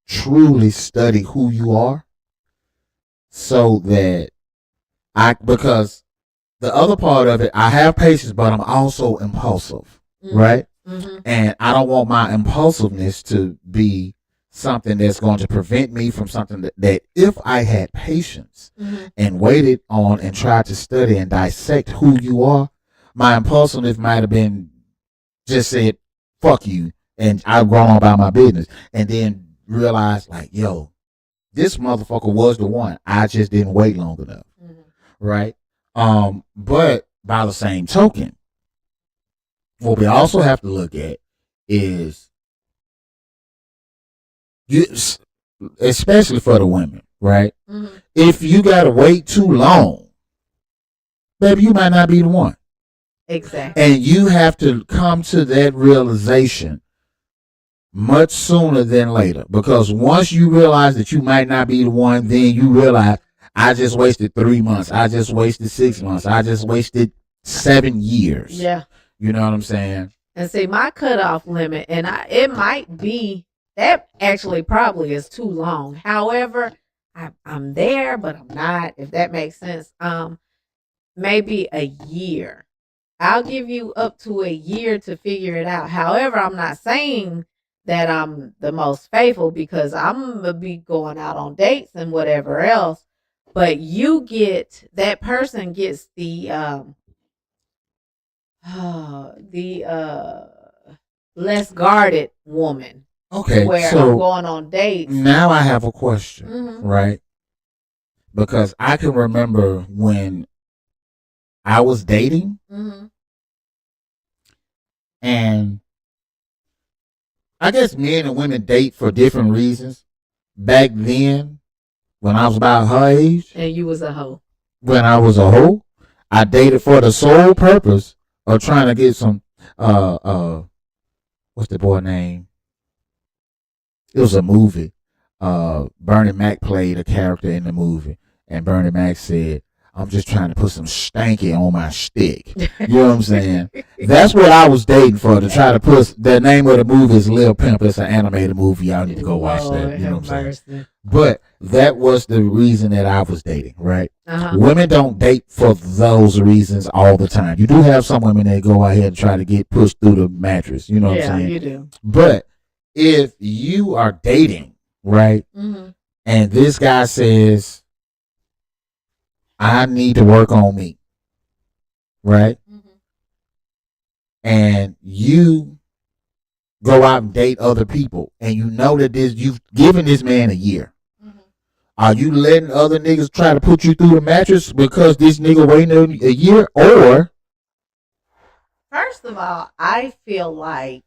truly study who you are, so that because the other part of it, I have patience, but I'm also impulsive, mm-hmm. right? Mm-hmm. And I don't want my impulsiveness to be something that's going to prevent me from something that if I had patience mm-hmm. and waited on and tried to study and dissect who you are, my impulsiveness might have been just said, fuck you, and I've gone on about my business, and then realized, like, yo, this motherfucker was the one. I just didn't wait long enough, mm-hmm. right? But by the same token, what we also have to look at is, especially for the women, right? Mm-hmm. If you gotta wait too long, baby, you might not be the one. Exactly. And you have to come to that realization much sooner than later. Because once you realize that you might not be the one, then you realize, I just wasted 3 months. I just wasted 6 months. I just wasted 7 years. Yeah. You know what I'm saying? And see, my cutoff limit, and it might be, that actually probably is too long. However, I'm there, but I'm not, if that makes sense. Maybe a year. I'll give you up to a year to figure it out. However, I'm not saying that I'm the most faithful, because I'm going to be going out on dates and whatever else. But that person gets the less guarded woman. Okay. Where so I'm going on dates. Now I have a question, mm-hmm. right? Because I can remember when I was dating, mm-hmm. and I guess men and women date for different reasons. Back then, when I was about her age, and you was a hoe. When I was a hoe, I dated for the sole purpose of trying to get some what's the boy name? It was a movie. Bernie Mac played a character in the movie, and Bernie Mac said, I'm just trying to put some stanky on my stick. You know what I'm saying? That's what I was dating for, to try to put, the name of the movie is Lil Pimp. It's an animated movie. Y'all need to go watch that. You know what I'm saying? But that was the reason that I was dating, right? Uh-huh. Women don't date for those reasons all the time. You do have some women that go out here and try to get pushed through the mattress. You know what I'm saying? Yeah, you do. But if you are dating, right, mm-hmm. and this guy says, I need to work on me, right? Mm-hmm. And you go out and date other people, and you know that you've given this man a year. Mm-hmm. Are you letting other niggas try to put you through the mattress because this nigga waiting a year? Or, first of all, I feel like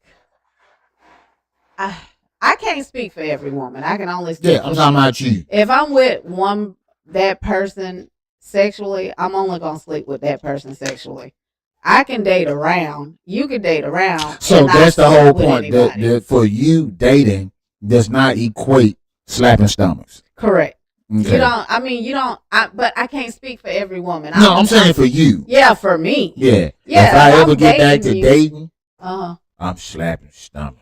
I can't speak for every woman. I can only speak I'm talking about you. If I'm with that person sexually, I'm only gonna sleep with that person sexually. I can date around. You can date around. So that's the whole point. That for you, dating does not equate slapping stomachs. Correct. Okay. You don't. I mean, you don't. But I can't speak for every woman. No, I'm saying for you. Yeah, for me. Yeah. Yeah. If I I'm ever get back to dating you. dating, Uh-huh. I'm slapping stomach.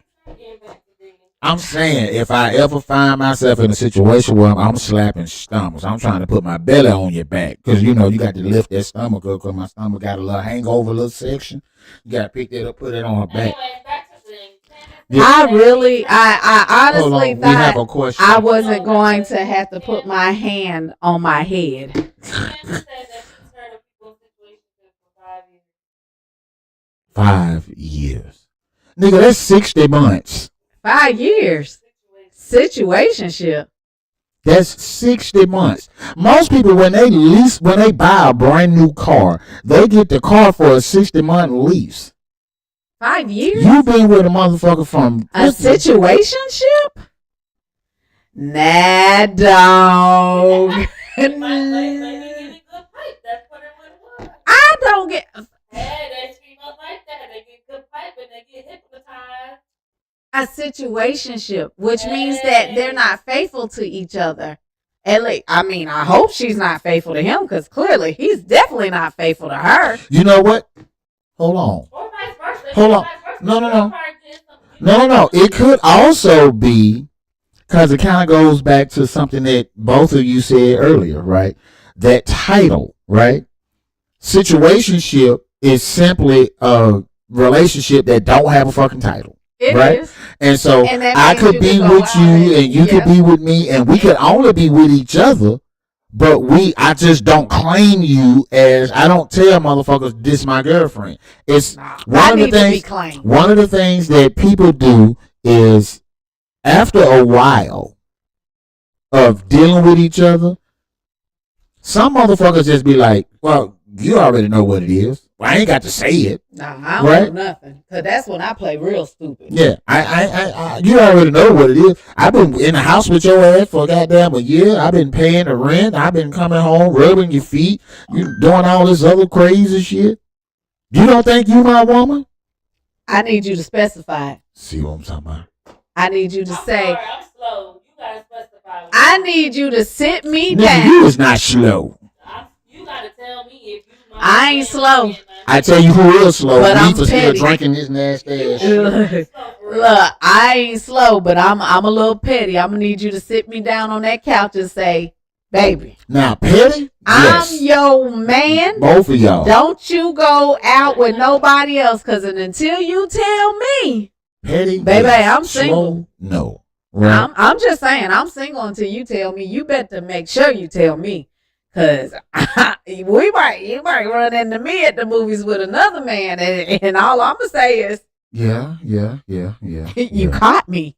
I'm saying if I ever find myself in a situation where I'm slapping stomachs, I'm trying to put my belly on your back because you know you got to lift that stomach up because my stomach got a little hangover, little section. You got to pick that up, put it on her back. Anyway, back to things. Yeah. I Hold honestly on, we have a thought question. I wasn't going to have to put my hand on my head. Candace said that she's heard of people's situations for 5 years. 5 years. Nigga, that's 60 months. 5 years. Situationship. That's 60 months. Most people, when they buy a brand new car, they get the car for a 60-month lease. 5 years? You been with a motherfucker from A situationship? Nah, dog. Maybe get a good pipe. That's what it was. I don't get. Hey, they treat us like that. They get good pipe and they get hypnotized. A situationship, which means that they're not faithful to each other. At least, I mean, I hope she's not faithful to him because clearly he's definitely not faithful to her. You know what? Hold on. Or vice versa. Hold on. Vice versa. No. It could also be because it kind of goes back to something that both of you said earlier, right? That title, right? Situationship is simply a relationship that don't have a fucking title. It right? is. And so And that I means could you be can go with out you and you yeah. could be with me and we could only be with each other, but I just don't claim you as, I don't tell motherfuckers this my girlfriend. It's one of the things that people do is after a while of dealing with each other, some motherfuckers just be like, well, you already know what it is. Well, I ain't got to say it. Nah, I don't know nothing. Cause that's when I play real stupid. Yeah, I you already know what it is. I've been in the house with your ass for goddamn a year. I've been paying the rent. I've been coming home, rubbing your feet. You doing all this other crazy shit. You don't think you my woman? I need you to specify. See what I'm talking about? I need you to say. Sorry, I'm slow. You gotta specify. I need you to sit me Nigga, down. you is not slow. You gotta tell me if you. I ain't slow. I tell you who is slow. But I'm still petty. drinking this nasty ass shit. Look, I ain't slow, but I'm a little petty. I'm gonna need you to sit me down on that couch and say, baby. Now, petty? Yes. I'm your man. Both of y'all. Don't you go out with nobody else, cause until you tell me, petty, baby, yes. I'm single. Slow, no. Right. I'm just saying, I'm single until you tell me. You better make sure you tell me. Cause you might run into me at the movies with another man, and all I'm gonna say is, yeah. you caught me.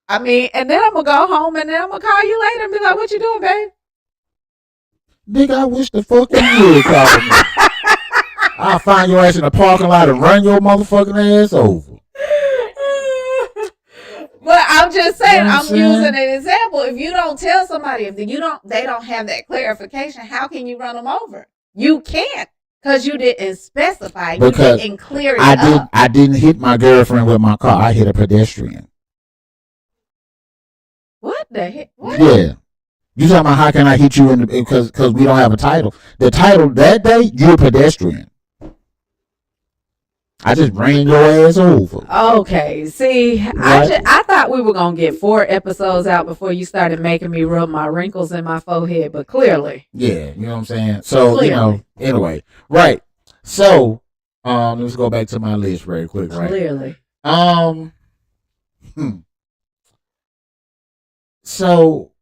I mean, and then I'm gonna go home, and then I'm gonna call you later and be like, "What you doing, babe?" Nigga, I wish the fuck you would call me. I'll find your ass in the parking lot and run your motherfucking ass over. But I'm just saying, You know what I'm using an example. If you don't tell somebody, if they don't have that clarification, how can you run them over? You can't, because you didn't specify. You didn't clear it up. I didn't hit my girlfriend with my car. I hit a pedestrian. What the heck? What? Yeah. You talking about how can I hit you because we don't have a title? The title that day, you're a pedestrian. I just ran your ass over. Okay, see, right? I thought we were going to get 4 episodes out before you started making me rub my wrinkles in my forehead, but clearly. Yeah, you know what I'm saying? So, anyway, right. So, let's go back to my list very quick, right? Clearly. So,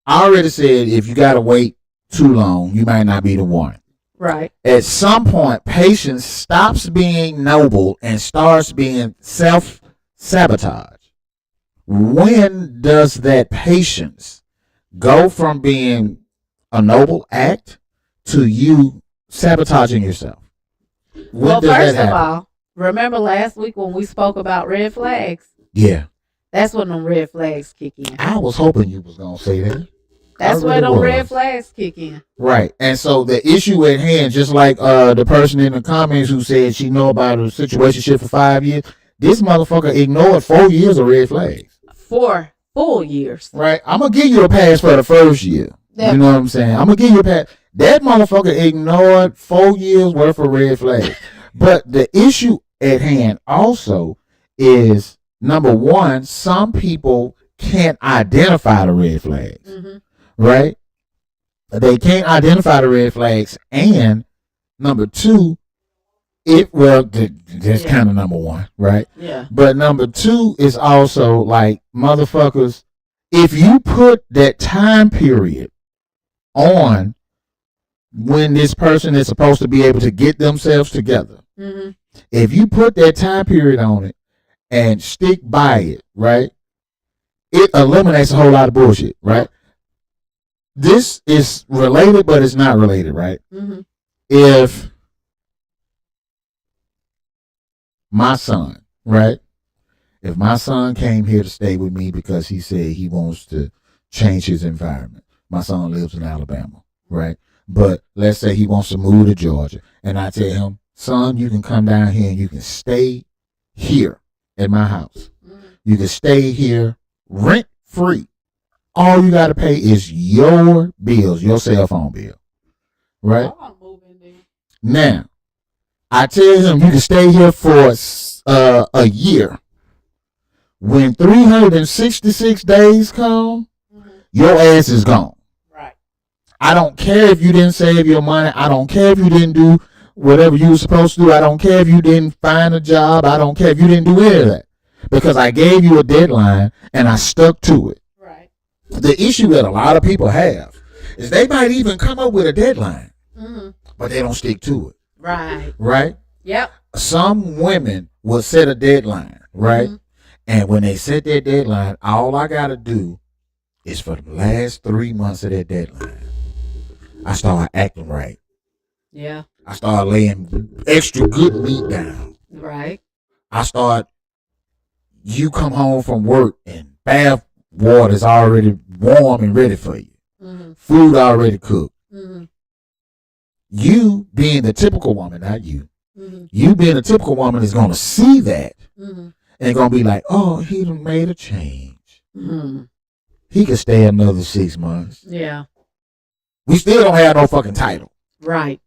I already said if you got to wait too long, you might not be the one. Right. At some point, patience stops being noble and starts being self-sabotage. When does that patience go from being a noble act to you sabotaging yourself? Well, first of all, remember last week when we spoke about red flags? Yeah. That's when them red flags kick in. I was hoping you was going to say that. That's where them red flags kick in. Right. And so the issue at hand, just like the person in the comments who said she know about a situationship for 5 years, this motherfucker ignored 4 years of red flags. 4 full years. Right? I'm going to give you a pass for the first year. You know what I'm saying? I'm going to give you a pass. That motherfucker ignored 4 years worth of red flags. But the issue at hand also is, number one, some people can't identify the red flags. Mm-hmm. Right? They can't identify the red flags. And number two, that's kind of number one, right? Yeah. But number two is also like, motherfuckers, if you put that time period on when this person is supposed to be able to get themselves together, mm-hmm. if you put that time period on it and stick by it, right, it eliminates a whole lot of bullshit, right? This is related, but it's not related, right? Mm-hmm. If my son, right? If my son came here to stay with me because he said he wants to change his environment. My son lives in Alabama, right? But let's say he wants to move to Georgia. And I tell him, son, you can come down here and you can stay here at my house. You can stay here rent free. All you got to pay is your bills, your cell phone bill, right? Now, I tell him you can stay here for a year. When 366 days come, your ass is gone. Right. I don't care if you didn't save your money. I don't care if you didn't do whatever you were supposed to do. I don't care if you didn't find a job. I don't care if you didn't do any of that. Because I gave you a deadline and I stuck to it. Right. The issue that a lot of people have is they might even come up with a deadline, but they don't stick to it. Right. Right? Yep. Some women will set a deadline, right? Mm-hmm. And when they set that deadline, all I got to do is for the last 3 months of that deadline, I start acting right. Yeah. I start laying extra good meat down. Right. You come home from work and bath water is already warm and ready for you. Mm-hmm. Food already cooked. Mm-hmm. You being the typical woman, not you. Mm-hmm. You being a typical woman is going to see that. Mm-hmm. And going to be like, oh, he done made a change. Mm-hmm. He could stay another 6 months. Yeah. We still don't have no fucking title. Right.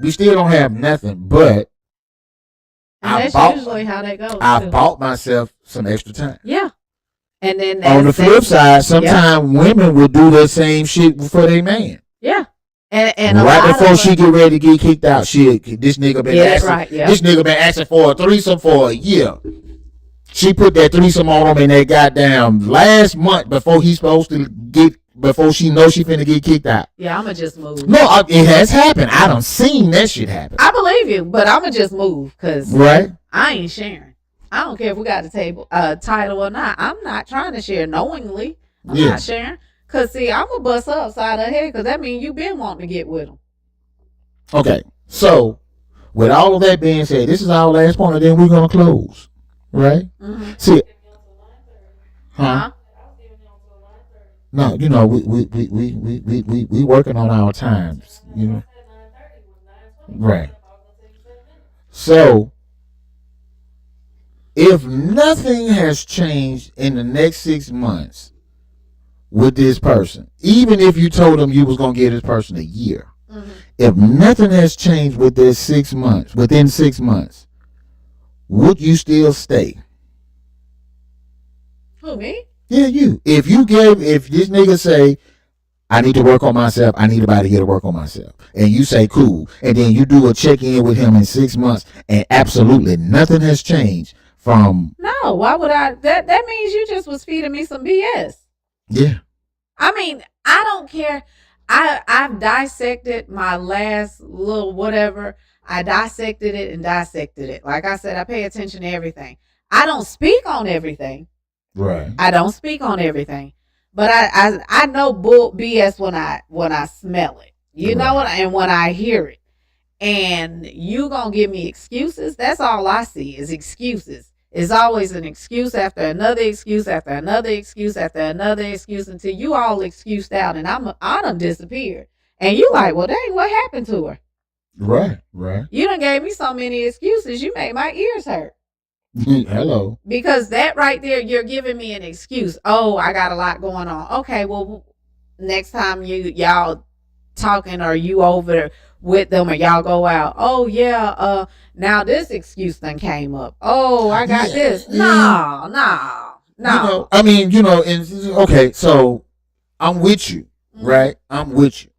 We still don't have nothing, but that's usually how that goes. I bought myself some extra time. Yeah. And then on the flip side, sometimes women will do that same shit for their man. Yeah. And right before she get ready to get kicked out, this nigga been asking. This nigga been asking for a threesome for a year. She put that threesome on him in that goddamn last month before he's supposed to before she knows she finna get kicked out. Yeah, I'ma just move. No, it has happened. I done seen that shit happen. I believe you, but I'ma just move because I ain't sharing. I don't care if we got a title or not. I'm not trying to share knowingly. I'm not sharing. Because, see, I'm going to bust her upside her head because that means you been wanting to get with him. Okay. So, with all of that being said, this is our last point, and then we're going to close. Right? Mm-hmm. See, huh? No, you know, we working on our times, you know. Right. So, if nothing has changed in the next 6 months with this person, even if you told them you was going to give this person a year, if nothing has changed with this 6 months, within 6 months, would you still stay? Who, me? Yeah, you. If this nigga say, I need to work on myself, I need about a year to work on myself, and you say cool, and then you do a check-in with him in 6 months, and absolutely nothing has changed from... No, why would I? That means you just was feeding me some BS. Yeah. I mean, I don't care. I've dissected my last little whatever. I dissected it and dissected it. Like I said, I pay attention to everything. I don't speak on everything. Right. I don't speak on everything. But I know bull BS when I smell it. You know what? And when I hear it. And you gonna give me excuses? That's all I see is excuses. It's always an excuse after another excuse after another excuse after another excuse until you all excused out and I done disappeared. And you like, well, dang, what happened to her? Right. You done gave me so many excuses, you made my ears hurt. Hello. Because that right there, you're giving me an excuse. Oh, I got a lot going on. Okay, well, next time y'all talking or you over with them or y'all go out. Oh yeah, now this excuse thing came up. Oh, I got this. No. I mean, and okay, so I'm with you, right? I'm with you.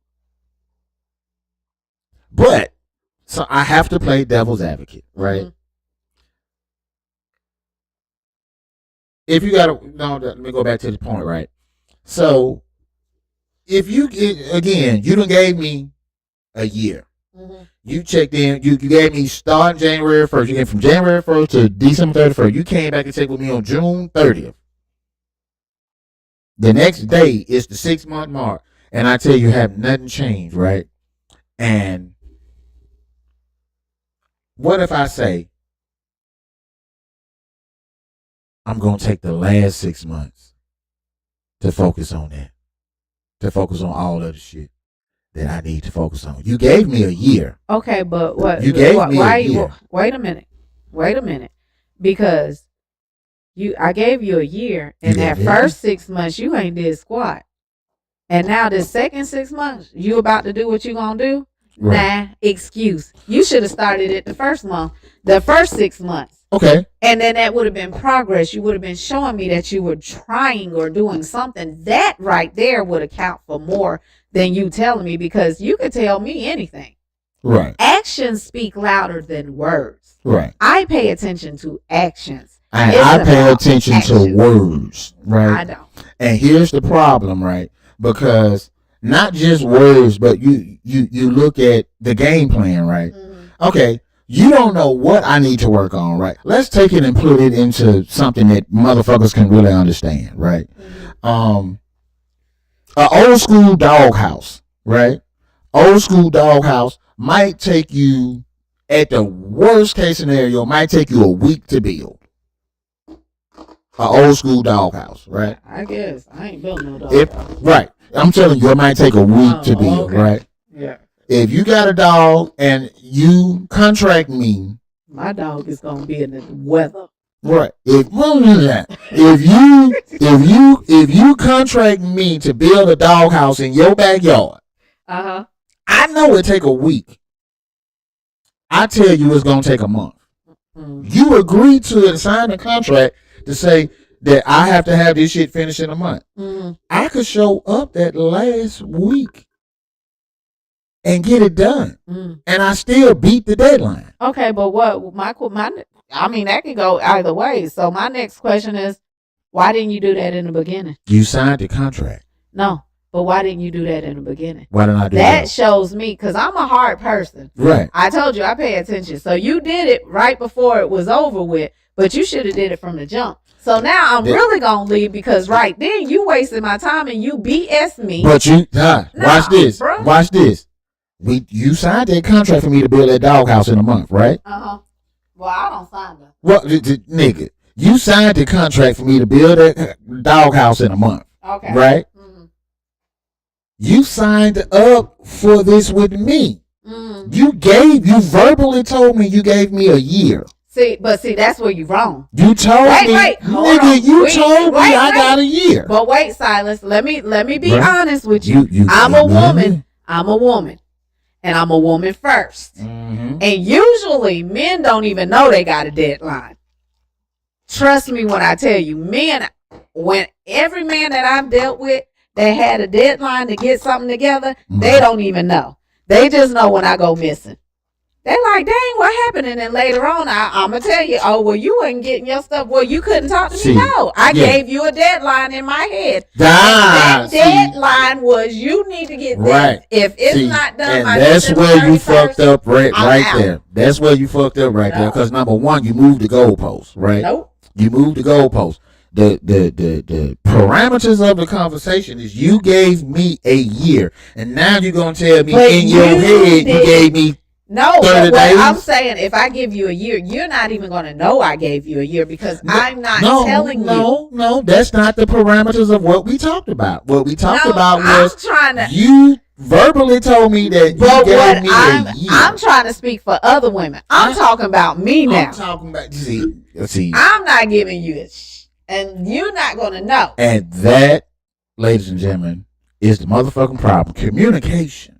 But so I have to play devil's advocate, right? If you let me go back to the point, right? So if you you done gave me a year. You checked in. You gave me starting January 1st. You came from January 1st to December 31st. You came back and checked with me on June 30th. The next day is the 6-month mark, and I tell you, have nothing changed, right? And what if I say I'm gonna take the last 6 months to focus on that, to focus on all of the shit that I need to focus on? You gave me a year. Okay, but what? You gave me a year. Wait a minute, because I gave you a year, and that first 6 months you ain't did squat, and now this second 6 months you about to do what you gonna do? Right. Nah, excuse. You should have started it the first 6 months. Okay. And then that would have been progress. You would have been showing me that you were trying or doing something. That right there would account for more than you telling me, because you could tell me anything. Right. Actions speak louder than words. Right. I pay attention to actions. And I pay attention to words, right? I don't. And here's the problem, right? Because not just words, but you look at the game plan, right? Okay. You don't know what I need to work on, right? Let's take it and put it into something that motherfuckers can really understand, right? An old school doghouse, right? Old school doghouse might take you, at the worst case scenario, might take you a week to build. An old school doghouse, right? I guess I ain't building no doghouse. Right. I'm telling you, it might take a week to build, right? Yeah. If you got a dog and you contract me, my dog is gonna be in the weather. Right. If you contract me to build a doghouse in your backyard, I know it take a week. I tell you, it's gonna take a month. You agree to sign a contract to say that I have to have this shit finished in a month. I could show up that last week and get it done, and I still beat the deadline. Okay, but what I mean, that could go either way. So my next question is, why didn't you do that in the beginning? You signed the contract. No, but why didn't you do that in the beginning? Why didn't I do that? That shows me, because I'm a hard person. Right. I told you I pay attention. So you did it right before it was over with, but you should have did it from the jump. So now I'm really gonna leave, because right then you wasted my time and you BS me. But watch this. Bro. Watch this. You signed that contract for me to build that doghouse in a month, right? Well, I don't sign that. Well, nigga, you signed the contract for me to build that doghouse in a month. Okay. Right? You signed up for this with me. You verbally told me you gave me a year. See, that's where you wrong. You told me, nigga, you told me I got a year. But wait, Silas, let me be honest with you. I'm a woman. And I'm a woman first. And usually men don't even know they got a deadline. Trust me when I tell you, when every man that I've dealt with that had a deadline to get something together, they don't even know. They just know when I go missing. They're like, dang, what happened? And then later on, I'm going to tell you, oh, well, you wasn't getting your stuff. Well, you couldn't talk to me. No, I gave you a deadline in my head. That deadline was you need to get this. If it's not done by that's where you fucked up right out. there. That's where you fucked up right there. Because number one, you moved the goalpost, right? Nope. You moved the goalpost. The parameters of the conversation is you gave me a year. And now you're going to tell me in your head you gave me no, but what I'm saying, if I give you a year, you're not even going to know I gave you a year, because I'm not telling you. No, that's not the parameters of what we talked about. What we talked about was verbally told me that But you gave what me a year. I'm trying to speak for other women. I'm talking about me now. I'm talking about see. I'm not giving you a and you're not gonna know. And that, ladies and gentlemen, is the motherfucking problem. Communication.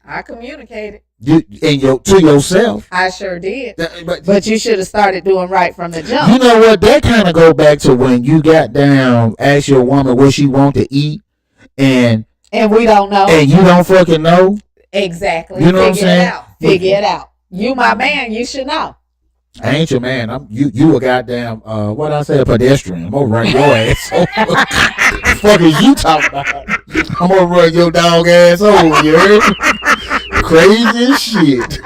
I communicated. To yourself. I sure did. But you should have started doing right from the jump. You know what? That kind of go back to when you got down, ask your woman what she want to eat, and we don't know, and you don't fucking know. Exactly. You know what I'm saying? Figure it out. You my man. You should know. I ain't your man. You a goddamn what I say, a pedestrian. I'm gonna run your ass over. Fuck is you talking about? I'm gonna run your dog ass over. You heard? Crazy as shit.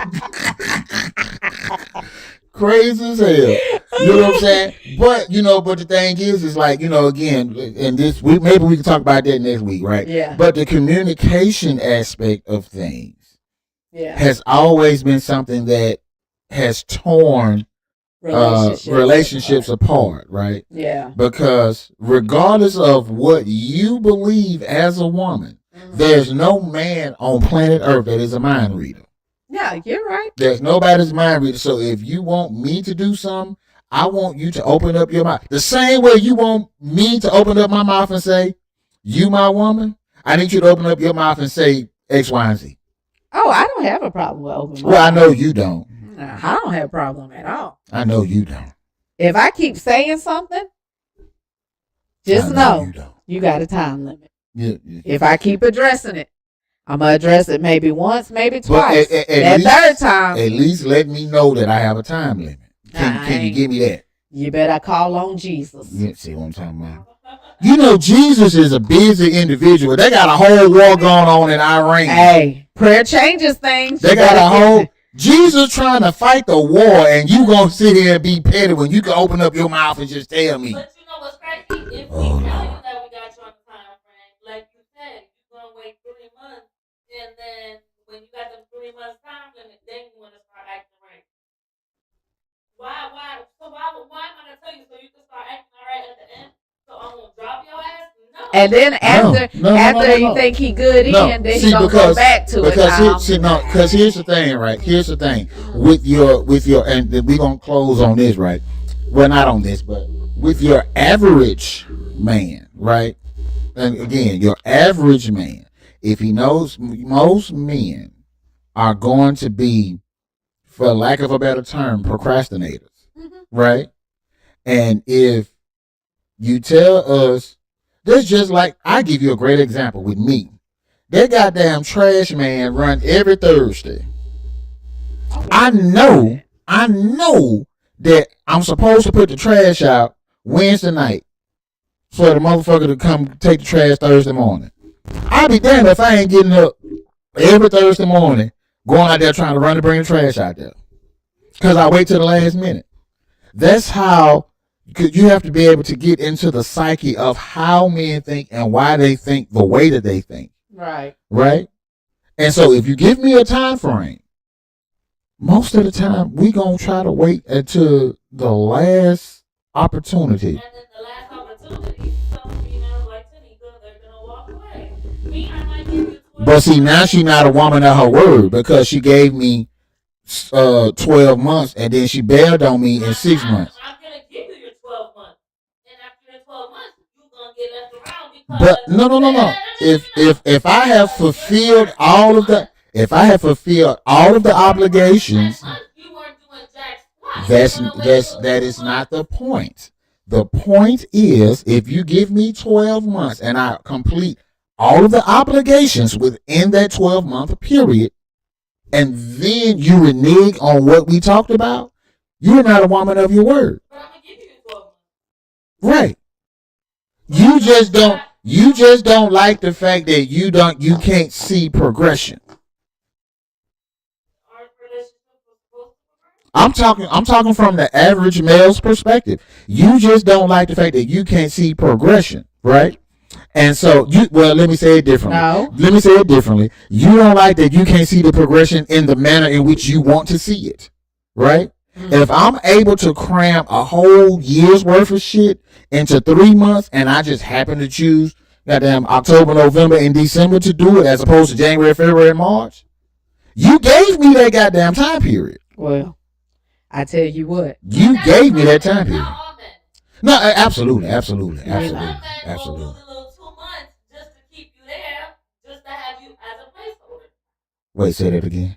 Crazy as hell. You know what I'm saying? But but the thing is like, again, and this we maybe we can talk about that next week, right? Yeah. But the communication aspect of things has always been something that has torn relationships apart, right? Yeah. Because regardless of what you believe as a woman, there's no man on planet Earth that is a mind reader. Yeah, you're right. There's nobody's mind reader. So if you want me to do something, I want you to open up your mouth. The same way you want me to open up my mouth and say, you my woman, I need you to open up your mouth and say X, Y, and Z. Oh, I don't have a problem with opening my mouth. I know you don't. I don't have a problem at all. I know you don't. If I keep saying something, just know you got a time limit. Yeah. If I keep addressing it, I'm going to address it maybe once, maybe twice. At that least, third time. At least let me know that I have a time limit. Can you give me that? You better call on Jesus. You see what I'm talking about? Jesus is a busy individual. They got a whole war going on in Iran. Hey, prayer changes things. They got a whole... Jesus trying to fight the war, and you gonna sit here and be petty when you can open up your mouth and just tell me. But you know what's crazy? If we tell you that we got you on the time frame, like you said, you're gonna wait 3 months, and then when you got them 3 months time limit, then you wanna start acting right. Why? So why am I gonna tell you so you can start acting all right at the end? So I'm gonna drop your ass? No. And then after you think he good then he gonna go back to it. Because here's the thing, right? Here's the thing with your, and we gonna close on this, right? Well, not on this, but with your average man, right? And again, your average man, if he knows, most men are going to be, for lack of a better term, procrastinators, right? And if you tell us, that's just like, I give you a great example with me. That goddamn trash man run every Thursday. I know that I'm supposed to put the trash out Wednesday night for the motherfucker to come take the trash Thursday morning. I'll be damned if I ain't getting up every Thursday morning going out there trying to run and bring the trash out there. Because I wait till the last minute. That's how you have to be able to get into the psyche of how men think and why they think the way that they think. Right. Right? And so if you give me a time frame, most of the time we gonna try to wait until the last opportunity. And then the last opportunity, some females like Tanika, they're gonna walk away. Me, I might give you 12. But see, now she's not a woman of her word because she gave me 12 months and then she bailed on me in 6 months. I'm gonna give you your 12 months, and after your 12 months, you're gonna get left around because. But no. If I have fulfilled all of the obligations, you weren't doing jack. that is not the point. The point is, if you give me 12 months and I complete all of the obligations within that 12-month period, and then you renege on what we talked about, you're not a woman of your word. But I'm gonna give you 12 months. Right. You just don't like the fact that you can't see progression. I'm talking from the average male's perspective. You just don't like the fact that you can't see progression, right? And so let me say it differently. No. Let me say it differently. You don't like that you can't see the progression in the manner in which you want to see it, right? Mm-hmm. If I'm able to cram a whole year's worth of shit into 3 months and I just happen to choose goddamn October, November, and December to do it as opposed to January, February, and March. You gave me that goddamn time period. Well, I tell you what. You gave me that time period. No, absolutely. Some men will do the little 2 months just to keep you there, just to have you as a placeholder. Wait, say that again.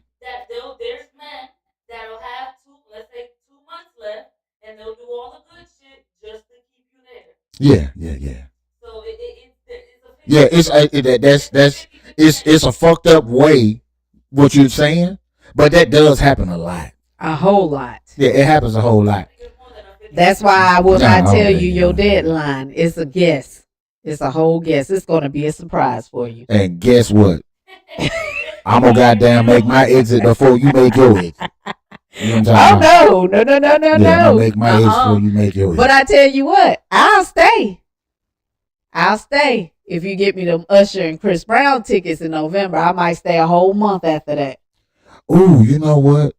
There's men that'll have let's say 2 months left, and they'll do all the good shit just to keep you there. Yeah. So it's a fucked up way what you're saying, but that does happen a lot. A whole lot. Yeah, it happens a whole lot. That's why I will not tell you your deadline. It's a guess. It's a whole guess. It's going to be a surprise for you. And guess what? I'm gonna goddamn make my exit before you make your exit. You know what I'm no. I'm gonna make my exit before you make your exit. But I tell you what, I'll stay. If you get me them Usher and Chris Brown tickets in November, I might stay a whole month after that. Ooh, you know what?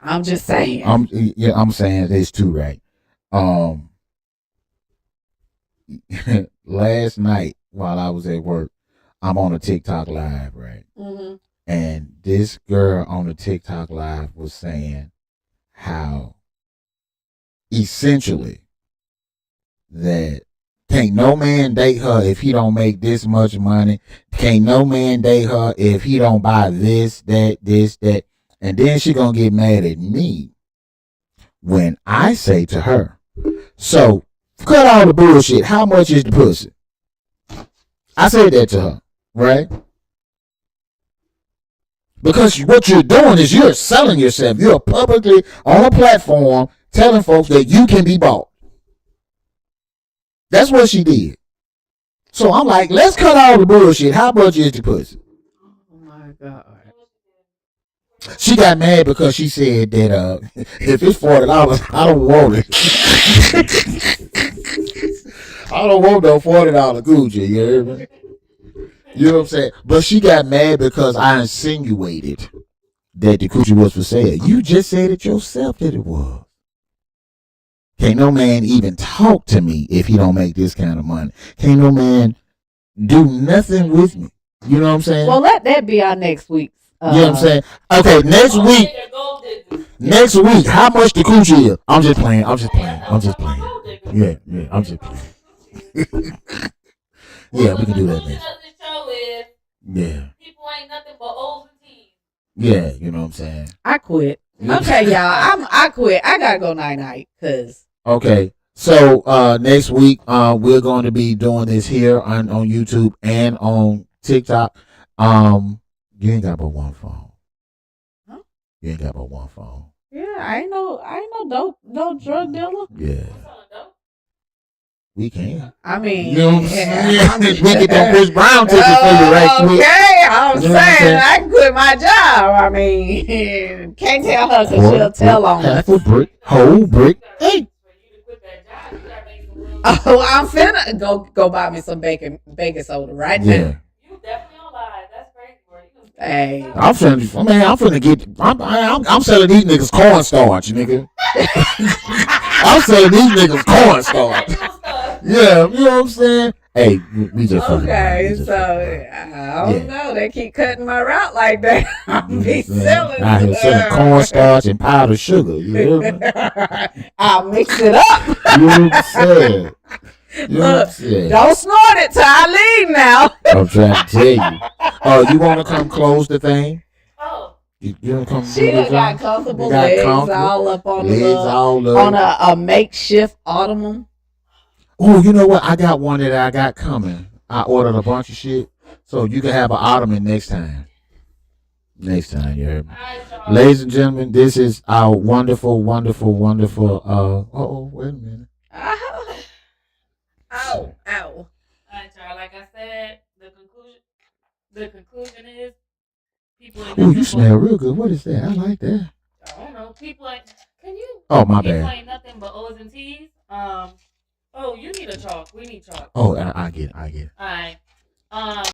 I'm just saying. I'm saying this too, right? Last night while I was at work, I'm on a TikTok live, right? Mm-hmm. And this girl on the TikTok live was saying how essentially that can't no man date her if he don't make this much money. Can't no man date her if he don't buy this, that. And then she gonna get mad at me when I say to her, so cut all the bullshit. How much is the pussy? I said that to her, right? Because what you're doing is you're selling yourself. You're publicly on a platform telling folks that you can be bought. That's what she did. So I'm like, let's cut all the bullshit. How much is the pussy? Oh my God. She got mad because she said that if it's $40, I don't want it. I don't want no $40 Gucci. You hear me? You know what I'm saying? But she got mad because I insinuated that the Gucci was for sale. You just said it yourself that it was. Can't no man even talk to me if he don't make this kind of money. Can't no man do nothing with me. You know what I'm saying? Well, let that be our next week's. You know what I'm saying? Okay, next week, how much the coochie is? I'm just playing. Yeah, I'm just playing. Yeah, we can do that next. Yeah. People ain't nothing but O's and T's. Yeah, you know what I'm saying? I quit. Okay, y'all. I quit. I gotta go night cause. Okay. So next week we're going to be doing this here on YouTube and on TikTok. You ain't got but one phone. Huh? You ain't got but one phone. Yeah, I ain't no drug dealer. Yeah. We can. I mean, you know what I'm saying? We get that Chris Brown ticket for you right quick. Okay, I'm saying I can quit my job. I mean, can't tell her because she'll tell on us. Half a brick, whole brick. Hey. Oh, I'm finna go buy me some baking soda right now. Yeah. You definitely don't lie. That's crazy for you. Hey. I'm selling these niggas cornstarch, nigga. I'm selling these niggas cornstarch. Yeah, you know what I'm saying? Hey, we just okay. So I don't know. They keep cutting my route like that. I'll be selling. I hear selling cornstarch and powdered sugar. You hear me? I'll mix it up. You know what I'm saying? Look, don't snort it till I leave now. I'm trying to tell you. Oh, you want to come close the thing? Oh. You want to come? She done got comfortable legs all up on a makeshift ottoman. Oh, you know what? I got one that I got coming. I ordered a bunch of shit, so you can have an ottoman next time. Next time, you heard me. Ladies and gentlemen, this is our wonderful. Wait a minute. Ow. All right, y'all. Like I said, the conclusion is people. Oh, you smell real good. What is that? I like that. I don't know. People ain't. Can you? Oh, my bad. People ain't nothing but O's and T's. Oh, you need a chalk. We need chalk. Oh, I get it. All right.